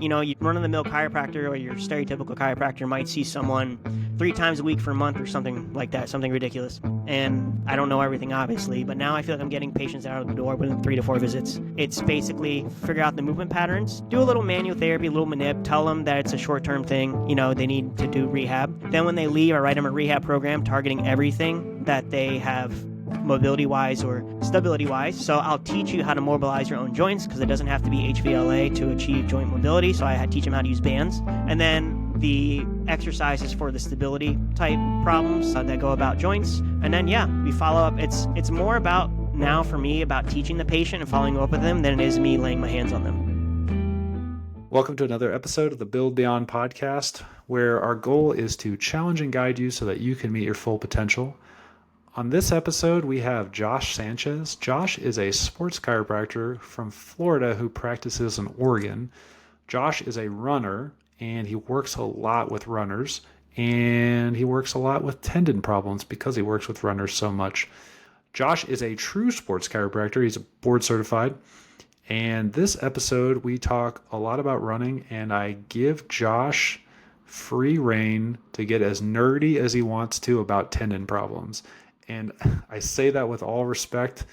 You run-of-the-mill chiropractor or your stereotypical chiropractor might see someone 3 times a week for a month or something like that, something ridiculous. And I don't know everything, obviously, but now I feel like I'm getting patients out of the door within 3 to 4 visits. It's basically figure out the movement patterns, do a little manual therapy, a little manip, tell them that it's a short-term thing, they need to do rehab. Then when they leave, I write them a rehab program targeting everything that they have mobility-wise or stability-wise. So I'll teach you how to mobilize your own joints because it doesn't have to be HVLA to achieve joint mobility. So I teach them how to use bands. And then the exercises for the stability type problems that go about joints. And then, we follow up. It's more about now for me about teaching the patient and following up with them than it is me laying my hands on them. Welcome to another episode of the Build Beyond podcast, where our goal is to challenge and guide you so that you can meet your full potential. On this episode, we have Josh Sanchez. Josh is a sports chiropractor from Florida who practices in Oregon. Josh is a runner, and he works a lot with runners, and he works a lot with tendon problems because he works with runners so much. Josh is a true sports chiropractor. He's board certified. And this episode, we talk a lot about running, and I give Josh free rein to get as nerdy as he wants to about tendon problems. And I say that with all respect.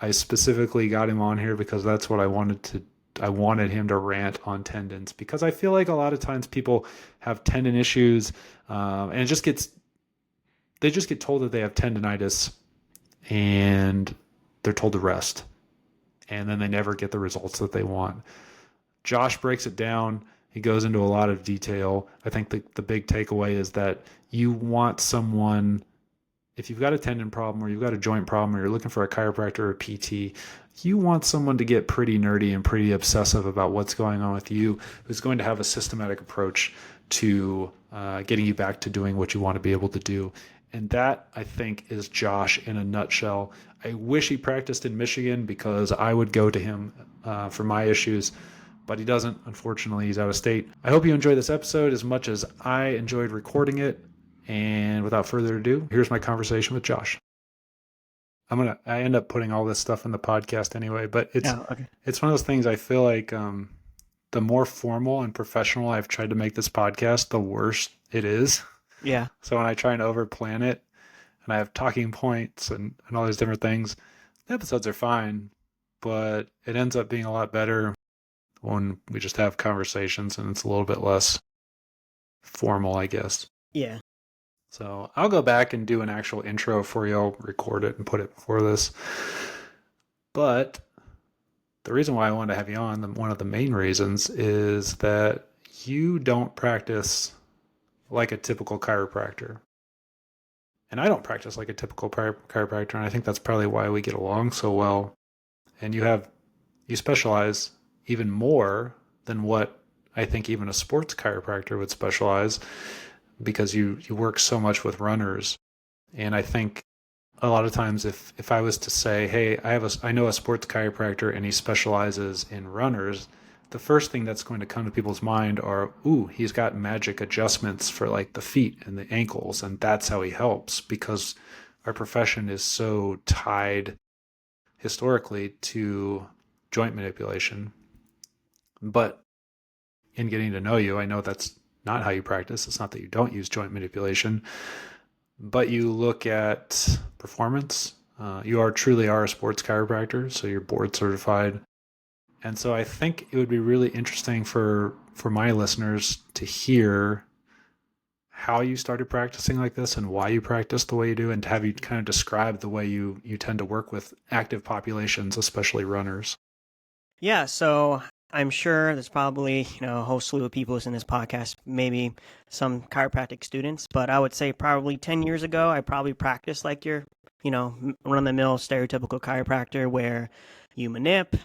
I specifically got him on here because that's what I wanted him to rant on tendons, because I feel like a lot of times people have tendon issues, and they just get told that they have tendonitis and they're told to rest. And then they never get the results that they want. Josh breaks it down. He goes into a lot of detail. I think the big takeaway is that you want someone, if you've got a tendon problem or you've got a joint problem or you're looking for a chiropractor or a PT, you want someone to get pretty nerdy and pretty obsessive about what's going on with you, who's going to have a systematic approach to getting you back to doing what you want to be able to do. And that, I think, is Josh in a nutshell. I wish he practiced in Michigan because I would go to him for my issues, but he doesn't. Unfortunately, he's out of state. I hope you enjoy this episode as much as I enjoyed recording it. And without further ado, here's my conversation with Josh. I end up putting all this stuff in the podcast anyway, but it's one of those things I feel like the more formal and professional I've tried to make this podcast, the worse it is. Yeah. So when I try and overplan it and I have talking points and all these different things, the episodes are fine, but it ends up being a lot better when we just have conversations and it's a little bit less formal, I guess. Yeah. So I'll go back and do an actual intro for you. I'll record it and put it before this. But the reason why I wanted to have you on, one of the main reasons, is that you don't practice like a typical chiropractor. And I don't practice like a typical chiropractor, and I think that's probably why we get along so well. And you specialize even more than what I think even a sports chiropractor would specialize, because you work so much with runners. And I think a lot of times if I was to say, hey, I know a sports chiropractor and he specializes in runners, the first thing that's going to come to people's mind are, ooh, he's got magic adjustments for like the feet and the ankles, and that's how he helps, because our profession is so tied historically to joint manipulation. But in getting to know you, I know that's not how you practice. It's not that you don't use joint manipulation, but you look at performance. You truly are a sports chiropractor, so you're board certified. And so I think it would be really interesting for my listeners to hear how you started practicing like this and why you practice the way you do, and to have you kind of describe the way you tend to work with active populations, especially runners. Yeah, so I'm sure there's probably, a whole slew of people listening to this podcast, maybe some chiropractic students, but I would say probably 10 years ago, I probably practiced like your, run-of-the-mill stereotypical chiropractor where you manip,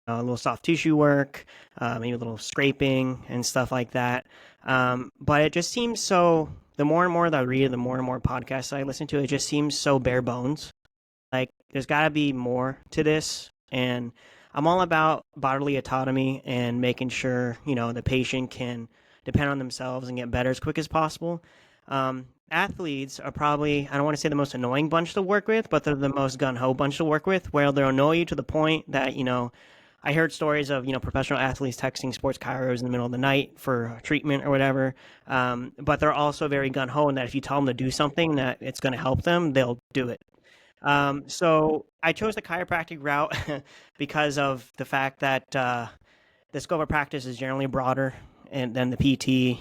a little soft tissue work, maybe a little scraping and stuff like that. But it just seems so, the more and more that I read, the more and more podcasts I listen to, it just seems so bare bones. Like, there's got to be more to this. And I'm all about bodily autonomy and making sure, the patient can depend on themselves and get better as quick as possible. Athletes are probably, I don't want to say the most annoying bunch to work with, but they're the most gung-ho bunch to work with, where they'll annoy you to the point that, I heard stories of professional athletes texting sports chiros in the middle of the night for treatment or whatever. But they're also very gun ho in that if you tell them to do something that it's going to help them, they'll do it. So I chose the chiropractic route because of the fact that the scope of practice is generally broader than the PT,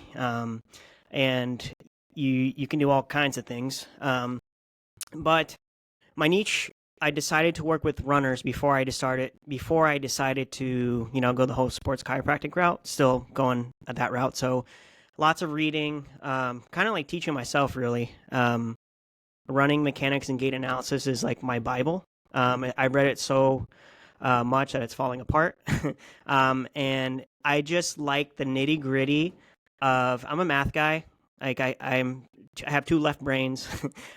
and you can do all kinds of things. But my niche, I decided to work with runners before I decided to go the whole sports chiropractic route. Still going at that route, so lots of reading, kind of like teaching myself really. Running mechanics and gait analysis is like my Bible. I read it so much that it's falling apart. And I just like the nitty gritty of. I'm a math guy. Like I have two left brains.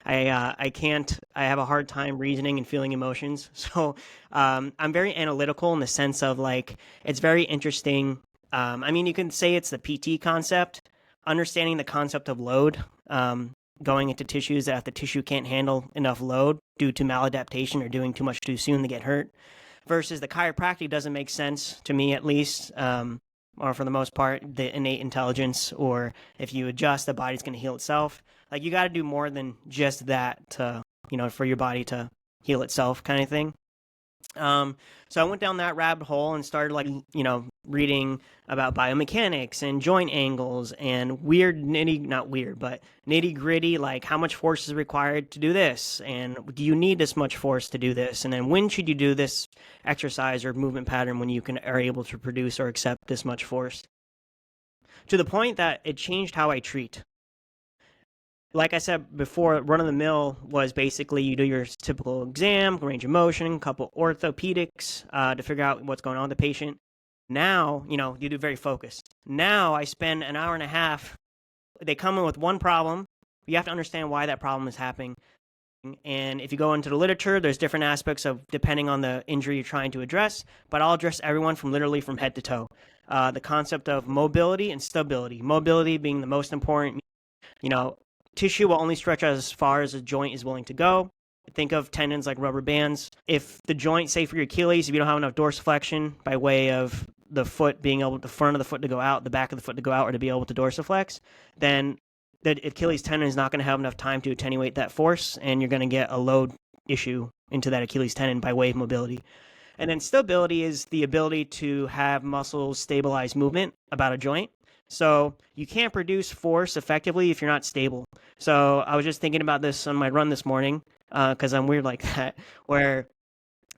I can't. I have a hard time reasoning and feeling emotions. So I'm very analytical in the sense of like it's very interesting. I mean, you can say it's the PT concept, understanding the concept of load. Going into tissues that if the tissue can't handle enough load due to maladaptation or doing too much too soon, they get hurt versus the chiropractic doesn't make sense to me at least, or for the most part, the innate intelligence, or if you adjust, the body's going to heal itself. Like you got to do more than just that to, for your body to heal itself kind of thing. So I went down that rabbit hole and started like, reading about biomechanics and joint angles and not weird, but nitty gritty, like how much force is required to do this? And do you need this much force to do this? And then when should you do this exercise or movement pattern when you are able to produce or accept this much force? To the point that it changed how I treat. Like I said before, run of the mill was basically you do your typical exam, range of motion, couple orthopedics to figure out what's going on with the patient. Now, you do very focused. Now I spend an hour and a half. They come in with one problem. You have to understand why that problem is happening. And if you go into the literature, there's different aspects of depending on the injury you're trying to address. But I'll address everyone from literally from head to toe. The concept of mobility and stability. Mobility being the most important. Tissue will only stretch as far as a joint is willing to go. Think of tendons like rubber bands. If the joint, say for your Achilles, if you don't have enough dorsiflexion by way of the foot being able, the front of the foot to go out, the back of the foot to go out, or to be able to dorsiflex, then the Achilles tendon is not going to have enough time to attenuate that force, and you're going to get a load issue into that Achilles tendon by way of mobility. And then stability is the ability to have muscles stabilize movement about a joint. So you can't produce force effectively if you're not stable. So I was just thinking about this on my run this morning because I'm weird like that, where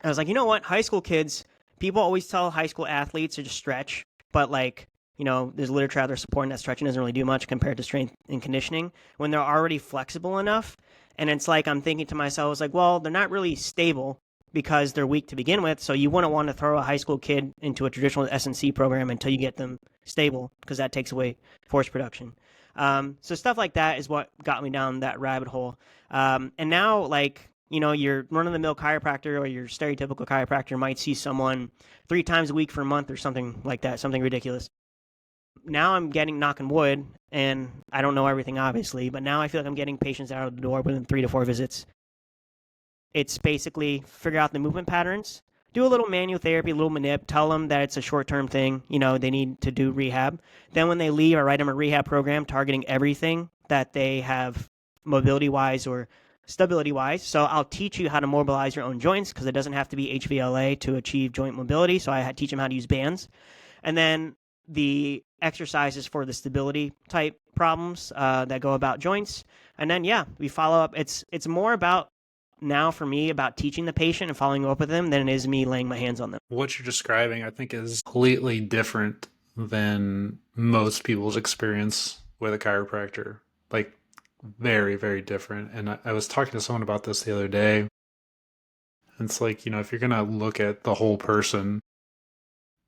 I was like, you know what? High school kids, people always tell high school athletes to just stretch, but like, there's literature out there supporting that stretching doesn't really do much compared to strength and conditioning when they're already flexible enough. And it's like, I'm thinking to myself, it's like, well, they're not really stable because they're weak to begin with. So you wouldn't want to throw a high school kid into a traditional S&C program until you get them stable because that takes away force production. So stuff like that is what got me down that rabbit hole. And now, like, your run-of-the-mill chiropractor or your stereotypical chiropractor might see someone 3 times a week for a month or something like that, something ridiculous. Now I'm getting, knocking wood, and I don't know everything, obviously, but now I feel like I'm getting patients out of the door within 3 to 4 visits. It's basically figure out the movement patterns, do a little manual therapy, a little manip, tell them that it's a short-term thing, they need to do rehab. Then when they leave, I write them a rehab program targeting everything that they have mobility-wise or stability-wise. So I'll teach you how to mobilize your own joints because it doesn't have to be HVLA to achieve joint mobility. So I teach them how to use bands. And then the exercises for the stability type problems that go about joints. And then, we follow up. It's more about now for me about teaching the patient and following up with them than it is me laying my hands on them. What you're describing, I think, is completely different than most people's experience with a chiropractor. Like, very, very different. And I was talking to someone about this the other day. It's like, if you're going to look at the whole person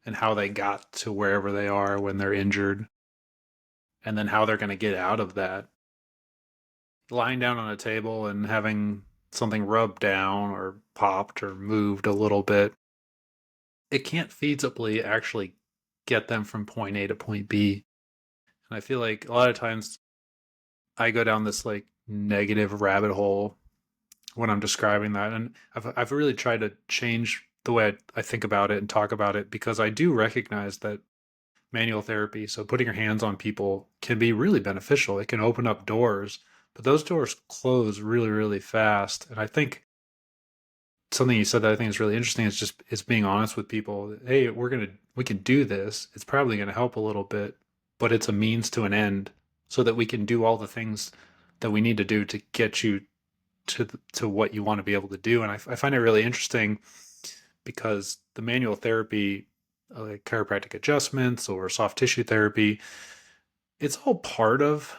and how they got to wherever they are when they're injured, and then how they're going to get out of that, lying down on a table and having something rubbed down or popped or moved a little bit, it can't feasibly actually get them from point A to point B. And I feel like a lot of times I go down this like negative rabbit hole when I'm describing that. And I've really tried to change the way I think about it and talk about it, because I do recognize that manual therapy, so putting your hands on people, can be really beneficial. It can open up doors, but those doors close really, really fast. And I think something you said that I think is really interesting is being honest with people. Hey, we can do this. It's probably gonna help a little bit, but it's a means to an end, so that we can do all the things that we need to do to get you to what you want to be able to do. And I find it really interesting because the manual therapy, like chiropractic adjustments or soft tissue therapy, it's all part of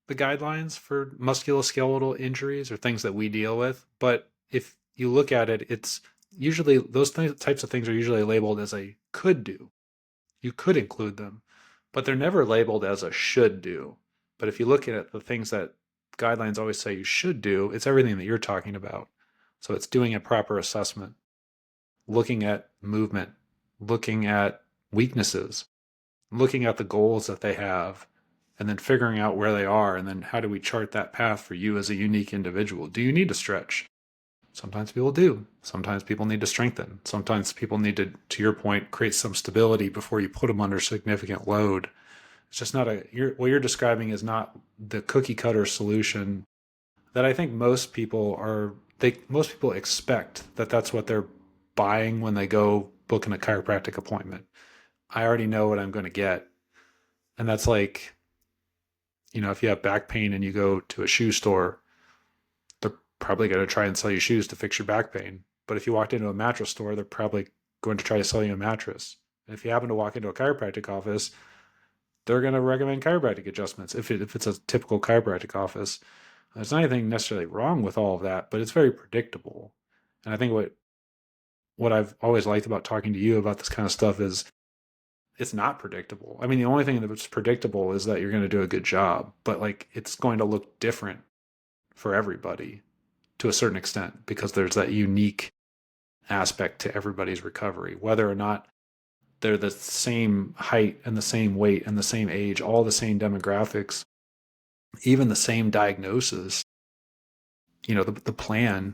the guidelines for musculoskeletal injuries or things that we deal with. But if you look at it, it's usually those types of things are usually labeled as a could do. You could include them, but they're never labeled as a should do. But if you look at the things that guidelines always say you should do, it's everything that you're talking about. So it's doing a proper assessment, looking at movement, looking at weaknesses, looking at the goals that they have, and then figuring out where they are. And then how do we chart that path for you as a unique individual? Do you need to stretch? Sometimes people do. Sometimes people need to strengthen. Sometimes people need to your point, create some stability before you put them under significant load. It's just not what you're describing is not the cookie cutter solution that I think most people expect that that's what they're buying when they go booking a chiropractic appointment. I already know what I'm going to get. And that's like, if you have back pain and you go to a shoe store, they're probably going to try and sell you shoes to fix your back pain. But if you walked into a mattress store, they're probably going to try to sell you a mattress. And if you happen to walk into a chiropractic office, they're going to recommend chiropractic adjustments if it's a typical chiropractic office. There's not anything necessarily wrong with all of that, but it's very predictable. And I think what I've always liked about talking to you about this kind of stuff is it's not predictable. I mean, the only thing that's predictable is that you're going to do a good job, but like it's going to look different for everybody to a certain extent because there's that unique aspect to everybody's recovery, whether or not they're the same height and the same weight and the same age, all the same demographics, even the same diagnosis. The plan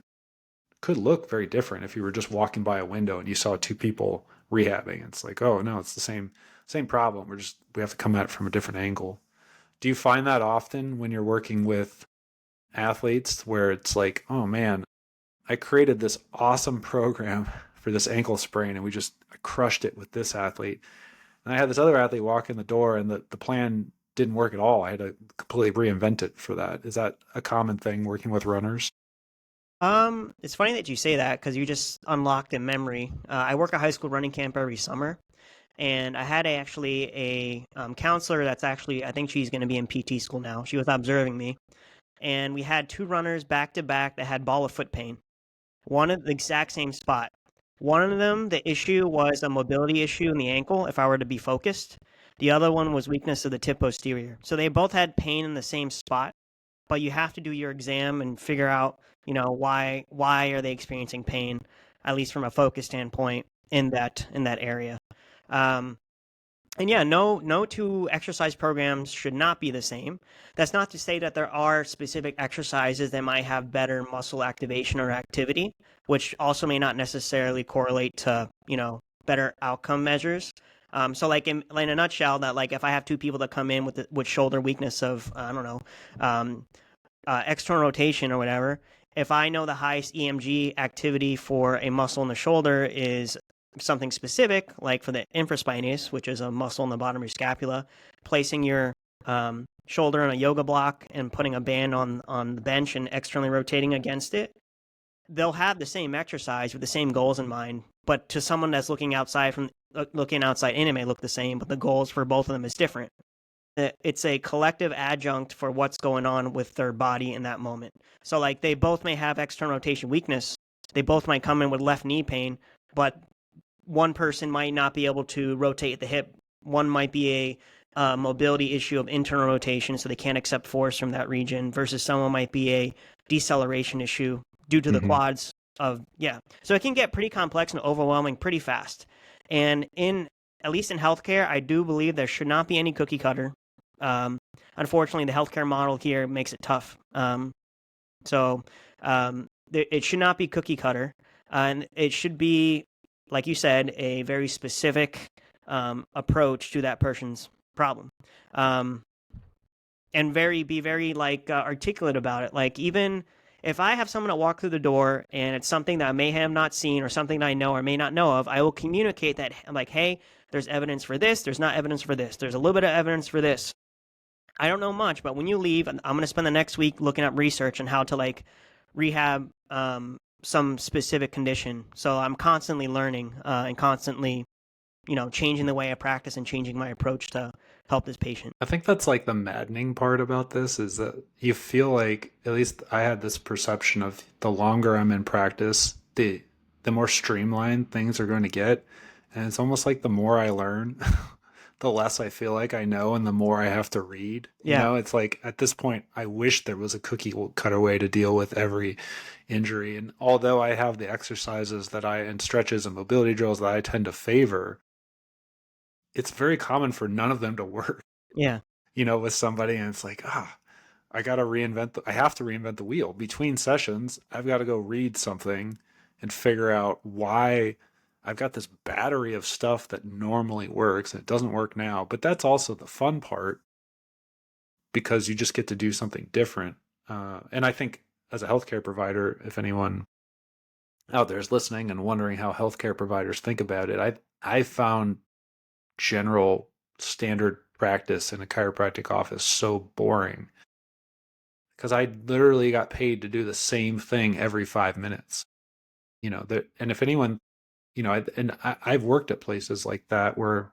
could look very different if you were just walking by a window and you saw two people rehabbing. It's like, oh no, it's the same problem. We have to come at it from a different angle. Do you find that often when you're working with athletes where it's like, oh man, I created this awesome program for this ankle sprain and I crushed it with this athlete. And I had this other athlete walk in the door and the plan didn't work at all. I had to completely reinvent it for that. Is that a common thing working with runners? It's funny that you say that because you just unlocked a memory. I work a high school running camp every summer, and I had a counselor that's actually, I think she's going to be in PT school now. She was observing me, and we had two runners back to back that had ball of foot pain, one at the exact same spot. One of them, the issue was a mobility issue in the ankle, if I were to be focused. The other one was weakness of the tib posterior. So they both had pain in the same spot, but you have to do your exam and figure out, why are they experiencing pain, at least from a focus standpoint in that area. Um, and yeah, no two exercise programs should not be the same. That's not to say that there are specific exercises that might have better muscle activation or activity, which also may not necessarily correlate to, better outcome measures. So like in a nutshell, that like if I have two people that come in with shoulder weakness of, I don't know, external rotation or whatever, if I know the highest EMG activity for a muscle in the shoulder is something specific, like for the infraspinatus, which is a muscle in the bottom of your scapula, placing your shoulder on a yoga block and putting a band on the bench and externally rotating against it, they'll have the same exercise with the same goals in mind. But to someone that's looking outside in, it may look the same, but the goals for both of them is different. It's a collective adjunct for what's going on with their body in that moment. So like they both may have external rotation weakness. They both might come in with left knee pain, but one person might not be able to rotate the hip. One might be a mobility issue of internal rotation, so they can't accept force from that region, versus someone might be a deceleration issue due to the quads of, yeah. So it can get pretty complex and overwhelming pretty fast. And at least in healthcare, I do believe there should not be any cookie cutter. Unfortunately, the healthcare model here makes it tough. It should not be cookie cutter, and it should be like you said, a very specific approach to that person's problem. And be very like articulate about it. Like, even if I have someone that walk through the door and it's something that I may have not seen or something that I know or may not know of, I will communicate that. I'm like, hey, there's evidence for this. There's not evidence for this. There's a little bit of evidence for this. I don't know much, but when you leave, I'm going to spend the next week looking up research on how to like rehab some specific condition. So I'm constantly learning and constantly, changing the way I practice and changing my approach to help this patient. I think that's like the maddening part about this is that you feel like, at least I had this perception of, the longer I'm in practice, the more streamlined things are going to get. And it's almost like the more I learn, the less I feel like I know and the more I have to read. Yeah. It's like at this point, I wish there was a cookie cutter way to deal with every injury. And although I have the exercises and stretches and mobility drills that I tend to favor, it's very common for none of them to work. Yeah. With somebody, and it's like, I have to reinvent the wheel between sessions. I've got to go read something and figure out why I've got this battery of stuff that normally works and it doesn't work now. But that's also the fun part, because you just get to do something different. And I think as a healthcare provider, if anyone out there is listening and wondering how healthcare providers think about it, I found general standard practice in a chiropractic office so boring, because I literally got paid to do the same thing every 5 minutes. And if anyone, I've worked at places like that where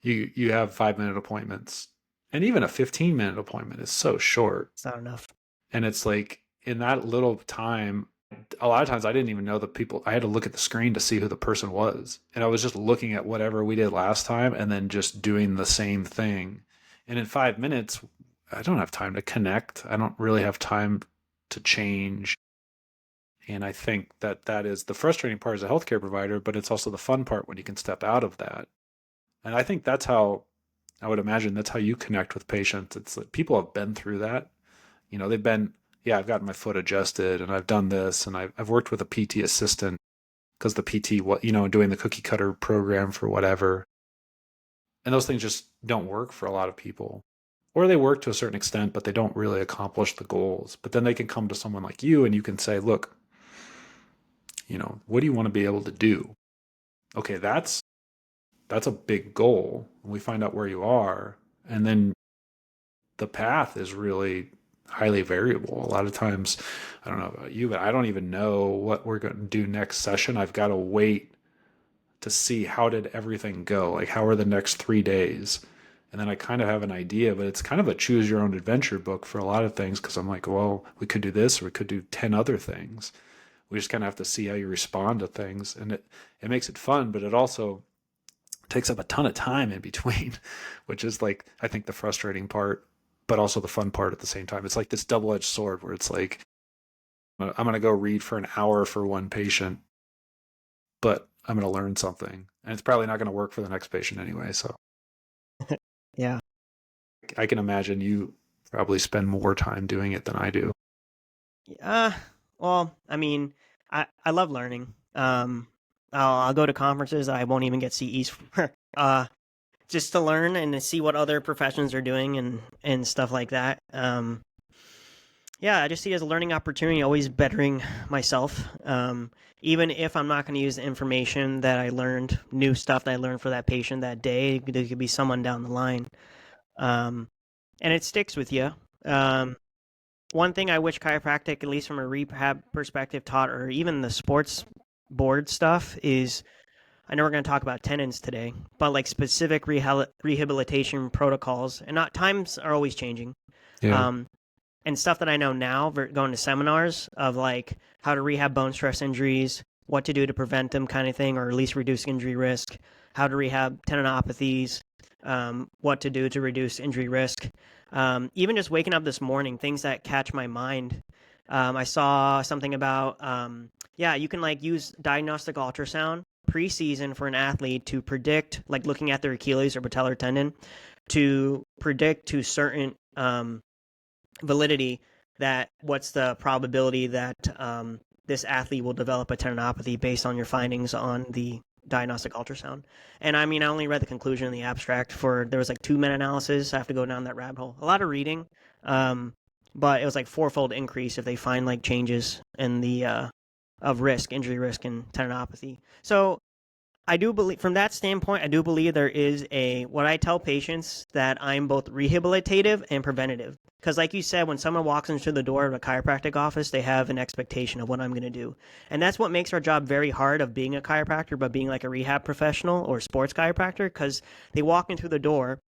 you have 5-minute appointments, and even a 15-minute appointment is so short. It's not enough. And it's like, in that little time, a lot of times I didn't even know the people. I had to look at the screen to see who the person was. And I was just looking at whatever we did last time and then just doing the same thing. And in 5 minutes, I don't have time to connect. I don't really have time to change. And I think that is the frustrating part as a healthcare provider, but it's also the fun part when you can step out of that. And I think that's how, I would imagine that's how you connect with patients. It's like people have been through that. They've been, yeah, I've gotten my foot adjusted and I've done this, and I've worked with a PT assistant because the PT, doing the cookie cutter program for whatever. And those things just don't work for a lot of people, or they work to a certain extent, but they don't really accomplish the goals. But then they can come to someone like you and you can say, look, what do you want to be able to do? Okay, that's a big goal. We find out where you are, and then the path is really highly variable. A lot of times, I don't know about you, but I don't even know what we're going to do next session. I've got to wait to see how did everything go? Like, how are the next 3 days? And then I kind of have an idea, but it's kind of a choose your own adventure book for a lot of things, because I'm like, well, we could do this, or we could do 10 other things. We just kind of have to see how you respond to things. And it makes it fun, but it also takes up a ton of time in between, which is like, I think the frustrating part, but also the fun part at the same time. It's like this double-edged sword where it's like, I'm going to go read for an hour for one patient, but I'm going to learn something. And it's probably not going to work for the next patient anyway. So Yeah. I can imagine you probably spend more time doing it than I do. Well, I mean, I love learning. I'll go to conferences I won't even get CEs for. Just to learn and to see what other professions are doing and stuff like that. Yeah, I just see it as a learning opportunity, always bettering myself. Even if I'm not going to use the information that I learned, new stuff that I learned for that patient that day, there could be someone down the line. And it sticks with you. One thing I wish chiropractic, at least from a rehab perspective, taught, or even the sports board stuff, is, I know we're going to talk about tendons today, but like specific rehabilitation protocols, and not, times are always changing. Yeah. And stuff that I know now, going to seminars of like how to rehab bone stress injuries, what to do to prevent them, kind of thing, or at least reduce injury risk, how to rehab tendinopathies, what to do to reduce injury risk. Even just waking up this morning, things that catch my mind. I saw something about, you can like use diagnostic ultrasound preseason for an athlete to predict, like looking at their Achilles or patellar tendon, to predict to certain validity that what's the probability that this athlete will develop a tendinopathy based on your findings on the diagnostic ultrasound. And I mean, I only read the conclusion in the abstract there was like 2 meta-analysis. I have to go down that rabbit hole. A lot of reading. But it was like fourfold increase if they find like changes in the of risk, injury risk, and tendinopathy. So I do believe, from that standpoint, I do believe there is what I tell patients, that I'm both rehabilitative and preventative. Because, like you said, when someone walks into the door of a chiropractic office, they have an expectation of what I'm going to do. And that's what makes our job very hard of being a chiropractor, but being like a rehab professional or sports chiropractor, because they walk into the door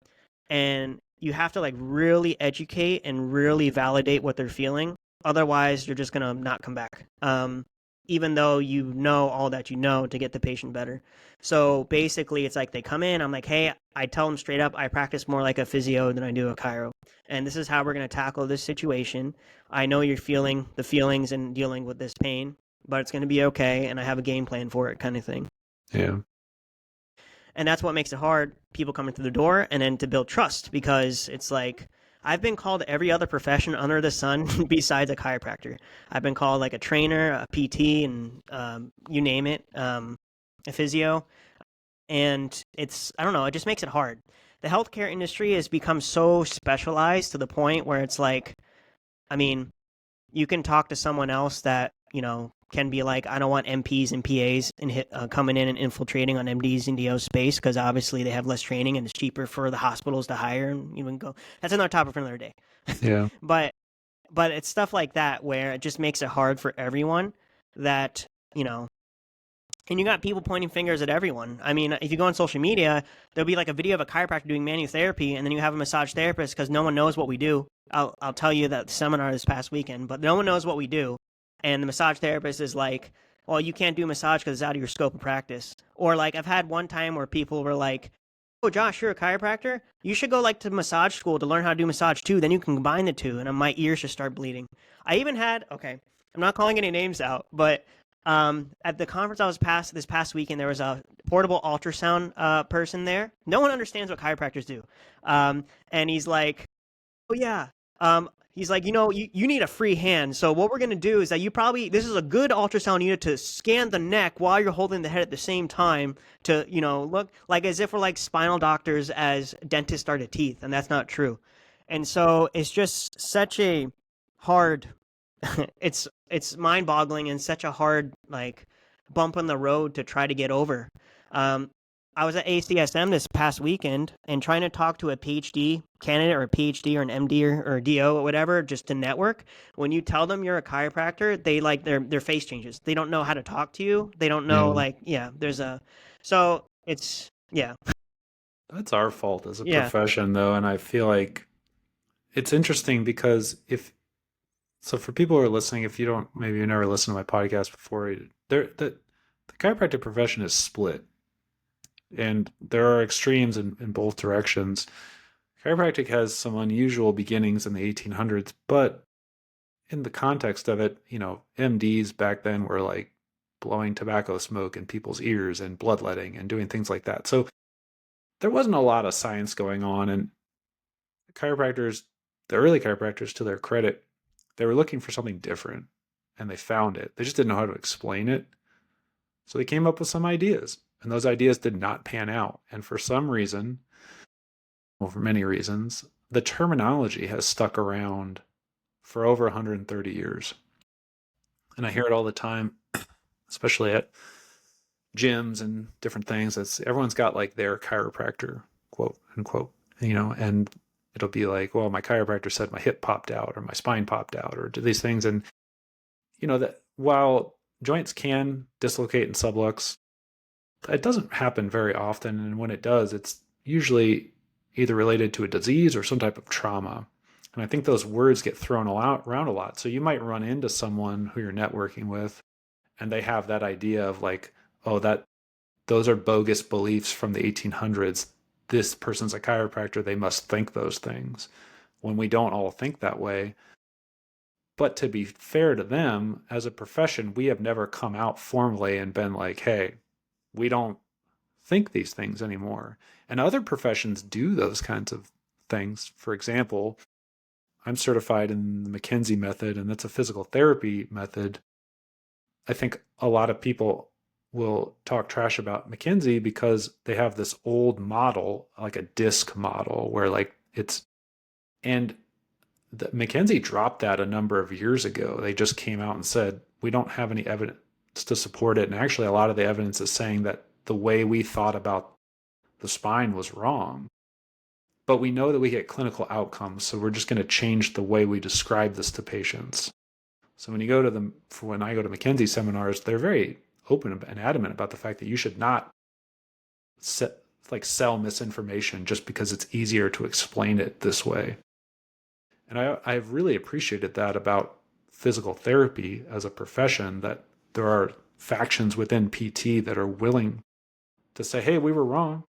and you have to like really educate and really validate what they're feeling. Otherwise, you're just going to not come back. Even though you know all that you know to get the patient better. So basically, it's like they come in, I'm like, hey, I tell them straight up, I practice more like a physio than I do a chiro. And this is how we're going to tackle this situation. I know you're feeling the feelings and dealing with this pain, but it's going to be okay. And I have a game plan for it, kind of thing. Yeah. And that's what makes it hard, people coming through the door, and then to build trust, because it's like, I've been called every other profession under the sun besides a chiropractor. I've been called like a trainer, a PT, and you name it, a physio. And I don't know, it just makes it hard. The healthcare industry has become so specialized to the point where it's like, I mean, you can talk to someone else that, can be like, I don't want MPs and PAs coming in and infiltrating on MDs and DO space, because obviously they have less training and it's cheaper for the hospitals to hire and even go. That's another topic for another day. Yeah. but it's stuff like that where it just makes it hard for everyone that, and you got people pointing fingers at everyone. I mean, if you go on social media, there'll be like a video of a chiropractor doing manual therapy, and then you have a massage therapist, because no one knows what we do. I'll tell you that seminar this past weekend, but no one knows what we do. And the massage therapist is like, well, you can't do massage because it's out of your scope of practice. Or like, I've had one time where people were like, oh, Josh, you're a chiropractor? You should go like to massage school to learn how to do massage too. Then you can combine the two. And my ears just start bleeding. I even had, okay, I'm not calling any names out, but at the conference I was this past weekend, there was a portable ultrasound person there. No one understands what chiropractors do. And he's like, oh yeah. He's like, you need a free hand. So what we're going to do is that this is a good ultrasound unit to scan the neck while you're holding the head at the same time to, look like as if we're like spinal doctors as dentists are to teeth. And that's not true. And so it's just such a hard, it's mind boggling and such a hard, like, bump in the road to try to get over. I was at ACSM this past weekend and trying to talk to a PhD candidate or a PhD or an MD or DO or whatever, just to network. When you tell them you're a chiropractor, they like their face changes. They don't know how to talk to you. They don't know so yeah. That's our fault as a Yeah. profession, though. And I feel like it's interesting because for people who are listening, if you never listened to my podcast before, the chiropractic profession is split. And there are extremes in both directions. Chiropractic has some unusual beginnings in the 1800s, but in the context of it, MDs back then were like blowing tobacco smoke in people's ears and bloodletting and doing things like that. So there wasn't a lot of science going on. And chiropractors, the early chiropractors, to their credit, they were looking for something different and they found it. They just didn't know how to explain it. So they came up with some ideas. And those ideas did not pan out. And for some reason, well, for many reasons, the terminology has stuck around for over 130 years. And I hear it all the time, especially at gyms and different things. Everyone's got like their chiropractor, quote unquote, and it'll be like, well, my chiropractor said my hip popped out or my spine popped out or these things. And, that while joints can dislocate and sublux, it doesn't happen very often, and when it does, it's usually either related to a disease or some type of trauma. And I think those words get thrown around a lot. So you might run into someone who you're networking with, and they have that idea of like, oh, those are bogus beliefs from the 1800s. This person's a chiropractor, they must think those things, when we don't all think that way. But to be fair to them, as a profession, we have never come out formally and been like, hey, we don't think these things anymore. And other professions do those kinds of things. For example, I'm certified in the McKenzie method, and that's a physical therapy method. I think a lot of people will talk trash about McKinsey because they have this old model, like a disc model, where like and McKinsey dropped that a number of years ago. They just came out and said, we don't have any evidence to support it. And actually, a lot of the evidence is saying that the way we thought about the spine was wrong. But we know that we get clinical outcomes, so we're just going to change the way we describe this to patients. So when I go to McKinsey seminars, they're very open and adamant about the fact that you should not sell misinformation just because it's easier to explain it this way. And I've really appreciated that about physical therapy as a profession, that there are factions within PT that are willing to say, hey, we were wrong.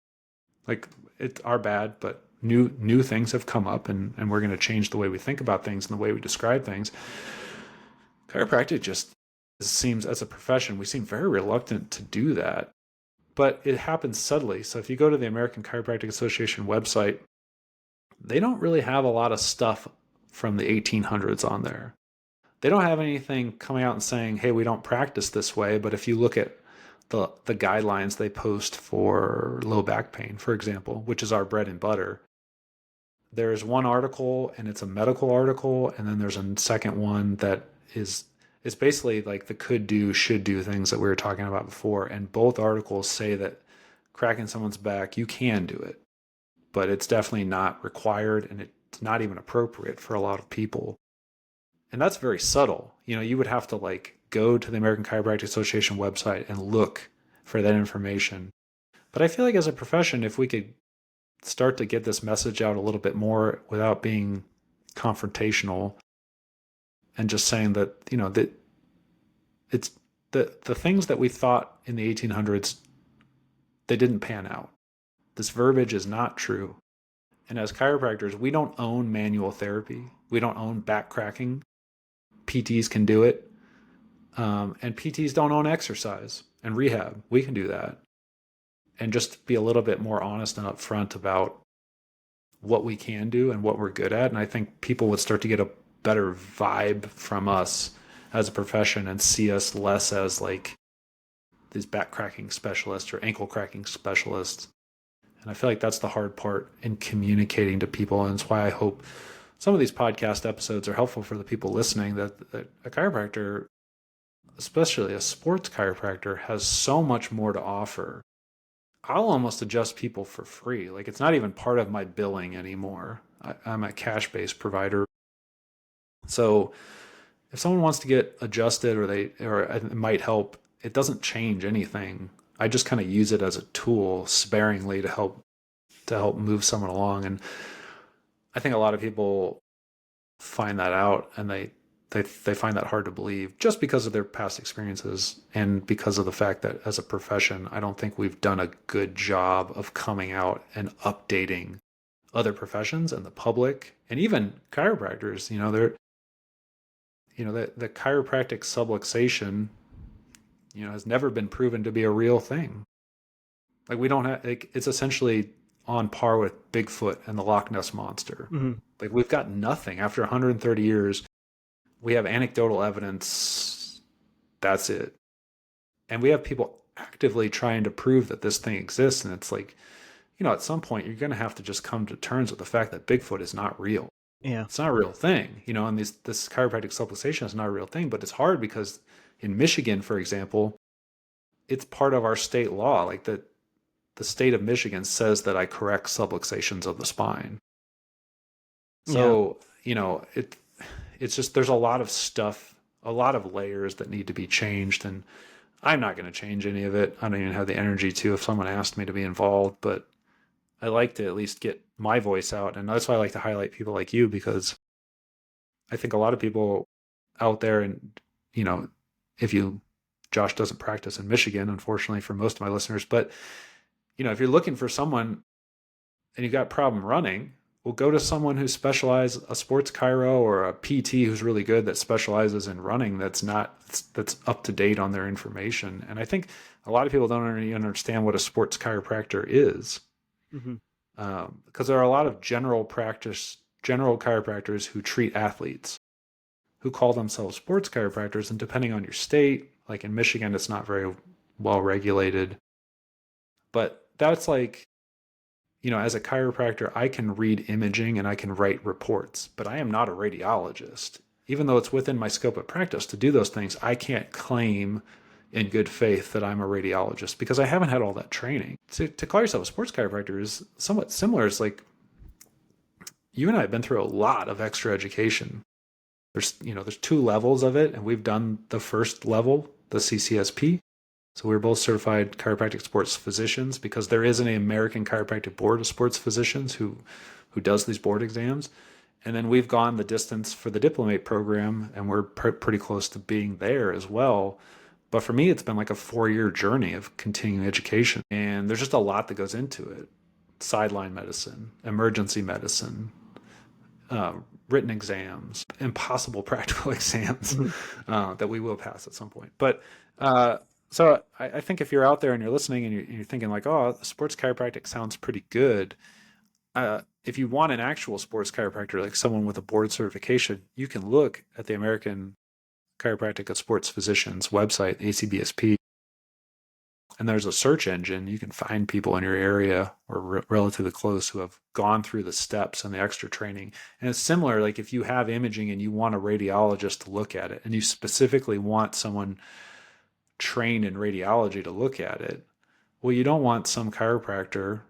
Like, it's our bad, but new things have come up, and we're going to change the way we think about things and the way we describe things. Chiropractic just seems, as a profession, we seem very reluctant to do that. But it happens subtly. So if you go to the American Chiropractic Association website, they don't really have a lot of stuff from the 1800s on there. They don't have anything coming out and saying, hey, we don't practice this way. But if you look at the guidelines they post for low back pain, for example, which is our bread and butter, there's one article and it's a medical article, and then there's a second one that is basically like the could do, should do things that we were talking about before. And both articles say that cracking someone's back, you can do it, but it's definitely not required, and it's not even appropriate for a lot of people. And that's very subtle. You would have to like go to the American Chiropractic Association website and look for that information. But I feel like as a profession, if we could start to get this message out a little bit more without being confrontational, and just saying that, that it's the things that we thought in the 1800s, they didn't pan out. This verbiage is not true. And as chiropractors, we don't own manual therapy. We don't own back cracking. PTs can do it. And PTs don't own exercise and rehab. We can do that. And just be a little bit more honest and upfront about what we can do and what we're good at. And I think people would start to get a better vibe from us as a profession and see us less as like these back cracking specialists or ankle cracking specialists. And I feel like that's the hard part in communicating to people. And it's why I hope some of these podcast episodes are helpful for the people listening, that a chiropractor, especially a sports chiropractor, has so much more to offer. I'll almost adjust people for free. Like, it's not even part of my billing anymore. I'm a cash-based provider. So if someone wants to get adjusted or it might help, it doesn't change anything. I just kind of use it as a tool sparingly to help move someone along. And I think a lot of people find that out, and they find that hard to believe just because of their past experiences, and because of the fact that as a profession, I don't think we've done a good job of coming out and updating other professions and the public, and even chiropractors. The chiropractic subluxation, has never been proven to be a real thing. Like, we don't have, like, it's essentially on par with Bigfoot and the Loch Ness Monster. Mm-hmm. Like, we've got nothing. After 130 years, we have anecdotal evidence. That's it. And we have people actively trying to prove that this thing exists. And it's like, at some point, you're going to have to just come to terms with the fact that Bigfoot is not real. Yeah. It's not a real thing, and this chiropractic subluxation is not a real thing. But it's hard because in Michigan, for example, it's part of our state law. Like, the state of Michigan says that I correct subluxations of the spine. So, it's just, there's a lot of stuff, a lot of layers that need to be changed. And I'm not going to change any of it. I don't even have the energy to, if someone asked me to be involved, but I like to at least get my voice out. And that's why I like to highlight people like you, because I think a lot of people out there, and, Josh doesn't practice in Michigan, unfortunately for most of my listeners, but, if you're looking for someone and you've got a problem running, well, go to someone who specializes, a sports chiro or a PT who's really good that specializes in running, that's up to date on their information. And I think a lot of people don't really understand what a sports chiropractor is. Mm-hmm. Because there are a lot of general chiropractors who treat athletes, who call themselves sports chiropractors. And depending on your state Like in Michigan, it's not very well regulated. But that's like, as a chiropractor, I can read imaging and I can write reports, but I am not a radiologist. Even though it's within my scope of practice to do those things, I can't claim in good faith that I'm a radiologist because I haven't had all that training. To call yourself a sports chiropractor is somewhat similar. It's like you and I have been through a lot of extra education. There's two levels of it, and we've done the first level, the CCSP. So we're both certified chiropractic sports physicians because there is an American Chiropractic Board of Sports Physicians who does these board exams. And then we've gone the distance for the diplomate program, and we're pretty close to being there as well. But for me, it's been like a 4-year journey of continuing education. And there's just a lot that goes into it. Sideline medicine, emergency medicine, written exams, impossible practical exams that we will pass at some point. But so I think if you're out there and you're listening and you're thinking like, oh, sports chiropractic sounds pretty good. If you want an actual sports chiropractor, like someone with a board certification, you can look at the American Chiropractic and Sports Physicians website, ACBSP, and there's a search engine. You can find people in your area or relatively close who have gone through the steps and the extra training. And it's similar, like if you have imaging and you want a radiologist to look at it, and you specifically want someone trained in radiology to look at it, well, you don't want some chiropractor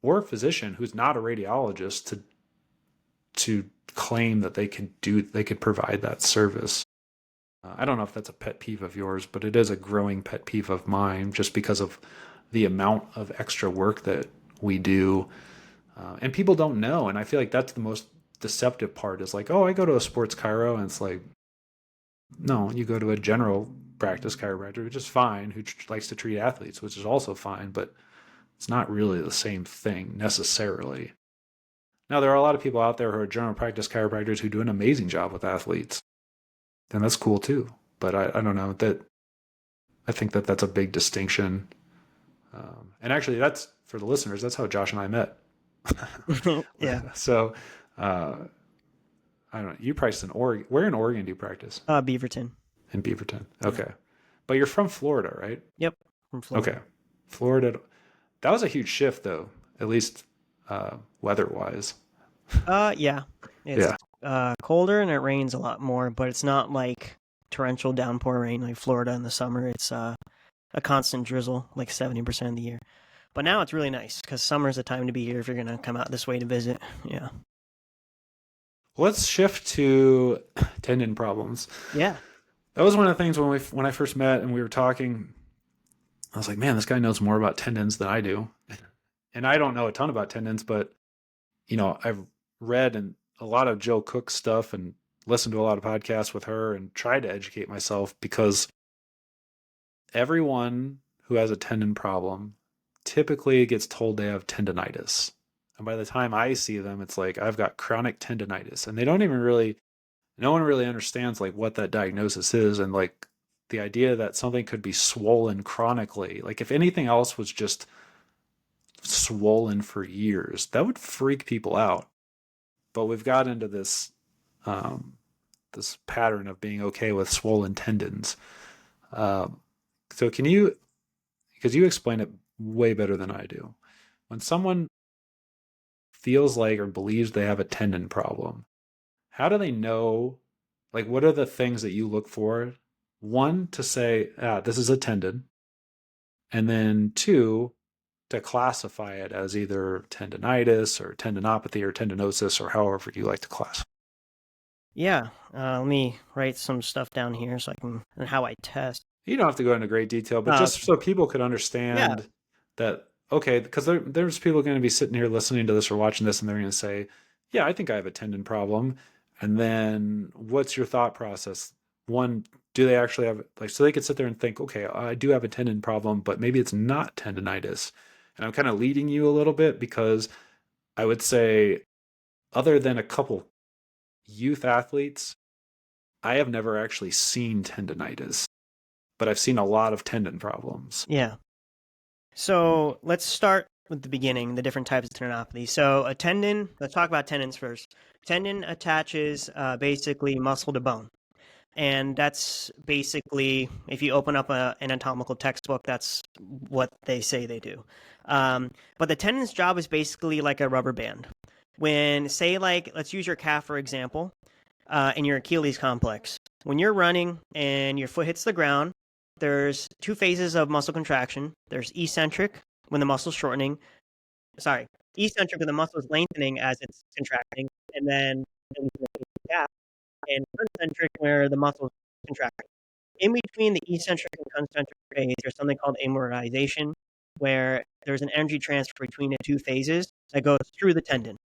or physician who's not a radiologist to claim that they could provide that service. I don't know if that's a pet peeve of yours, but it is a growing pet peeve of mine just because of the amount of extra work that we do. And people don't know. And I feel like that's the most deceptive part is like, oh, I go to a sports chiro. And it's like, no, you go to a general practice chiropractor, which is fine, who likes to treat athletes, which is also fine, but it's not really the same thing necessarily. Now, there are a lot of people out there who are general practice chiropractors who do an amazing job with athletes. And that's cool too. But I don't know that I think that that's a big distinction. And actually, that's for the listeners. That's how Josh and I met. Yeah. So I don't know. You practice in Oregon. Where in Oregon do you practice? Beaverton. In Beaverton. Okay. Yeah. But you're from Florida, right? Yep. From Florida. Okay. Florida. That was a huge shift, though, at least weather-wise. Yeah. It's colder and it rains a lot more, but it's not like torrential downpour rain like Florida in the summer. It's a constant drizzle like 70% of the year. But now it's really nice because summer's the time to be here if you're going to come out this way to visit. Yeah. Let's shift to tendon problems. Yeah. That was one of the things when I first met and we were talking, I was like, man, this guy knows more about tendons than I do. And I don't know a ton about tendons, but I've read a lot of Jill Cook's stuff and listened to a lot of podcasts with her and tried to educate myself because everyone who has a tendon problem typically gets told they have tendonitis. And by the time I see them, it's like, I've got chronic tendonitis. And they don't even no one really understands like what that diagnosis is. And like the idea that something could be swollen chronically, like if anything else was just swollen for years, that would freak people out. But we've got into this this pattern of being okay with swollen tendons. So can you, because you explain it way better than I do, when someone feels like or believes they have a tendon problem, how do they know, like what are the things that you look for? One, to say, this is a tendon. And then two, to classify it as either tendonitis or tendinopathy or tendinosis or however you like to classify. Yeah. Let me write some stuff down here so I can, and how I test. You don't have to go into great detail, but just so people could understand that, okay, because there's people going to be sitting here listening to this or watching this and they're going to say, yeah, I think I have a tendon problem. And then what's your thought process? One, do they actually have, like, so they could sit there and think, okay, I do have a tendon problem, but maybe it's not tendonitis. And I'm kind of leading you a little bit because I would say, other than a couple youth athletes, I have never actually seen tendonitis, but I've seen a lot of tendon problems. Yeah. So let's start with the beginning, the different types of tendinopathy. So a tendon, let's talk about tendons first. Tendon attaches basically muscle to bone. And that's basically, if you open up an anatomical textbook, that's what they say they do. But the tendon's job is basically like a rubber band. When, say, like, let's use your calf for example, in your Achilles complex. When you're running and your foot hits the ground, there's two phases of muscle contraction. There's eccentric, when the muscle's shortening. Sorry, eccentric when the muscle is lengthening as it's contracting, and then gap, and concentric where the muscle is contracting. In between the eccentric and concentric phase, there's something called amortization, where there's an energy transfer between the two phases that goes through the tendon.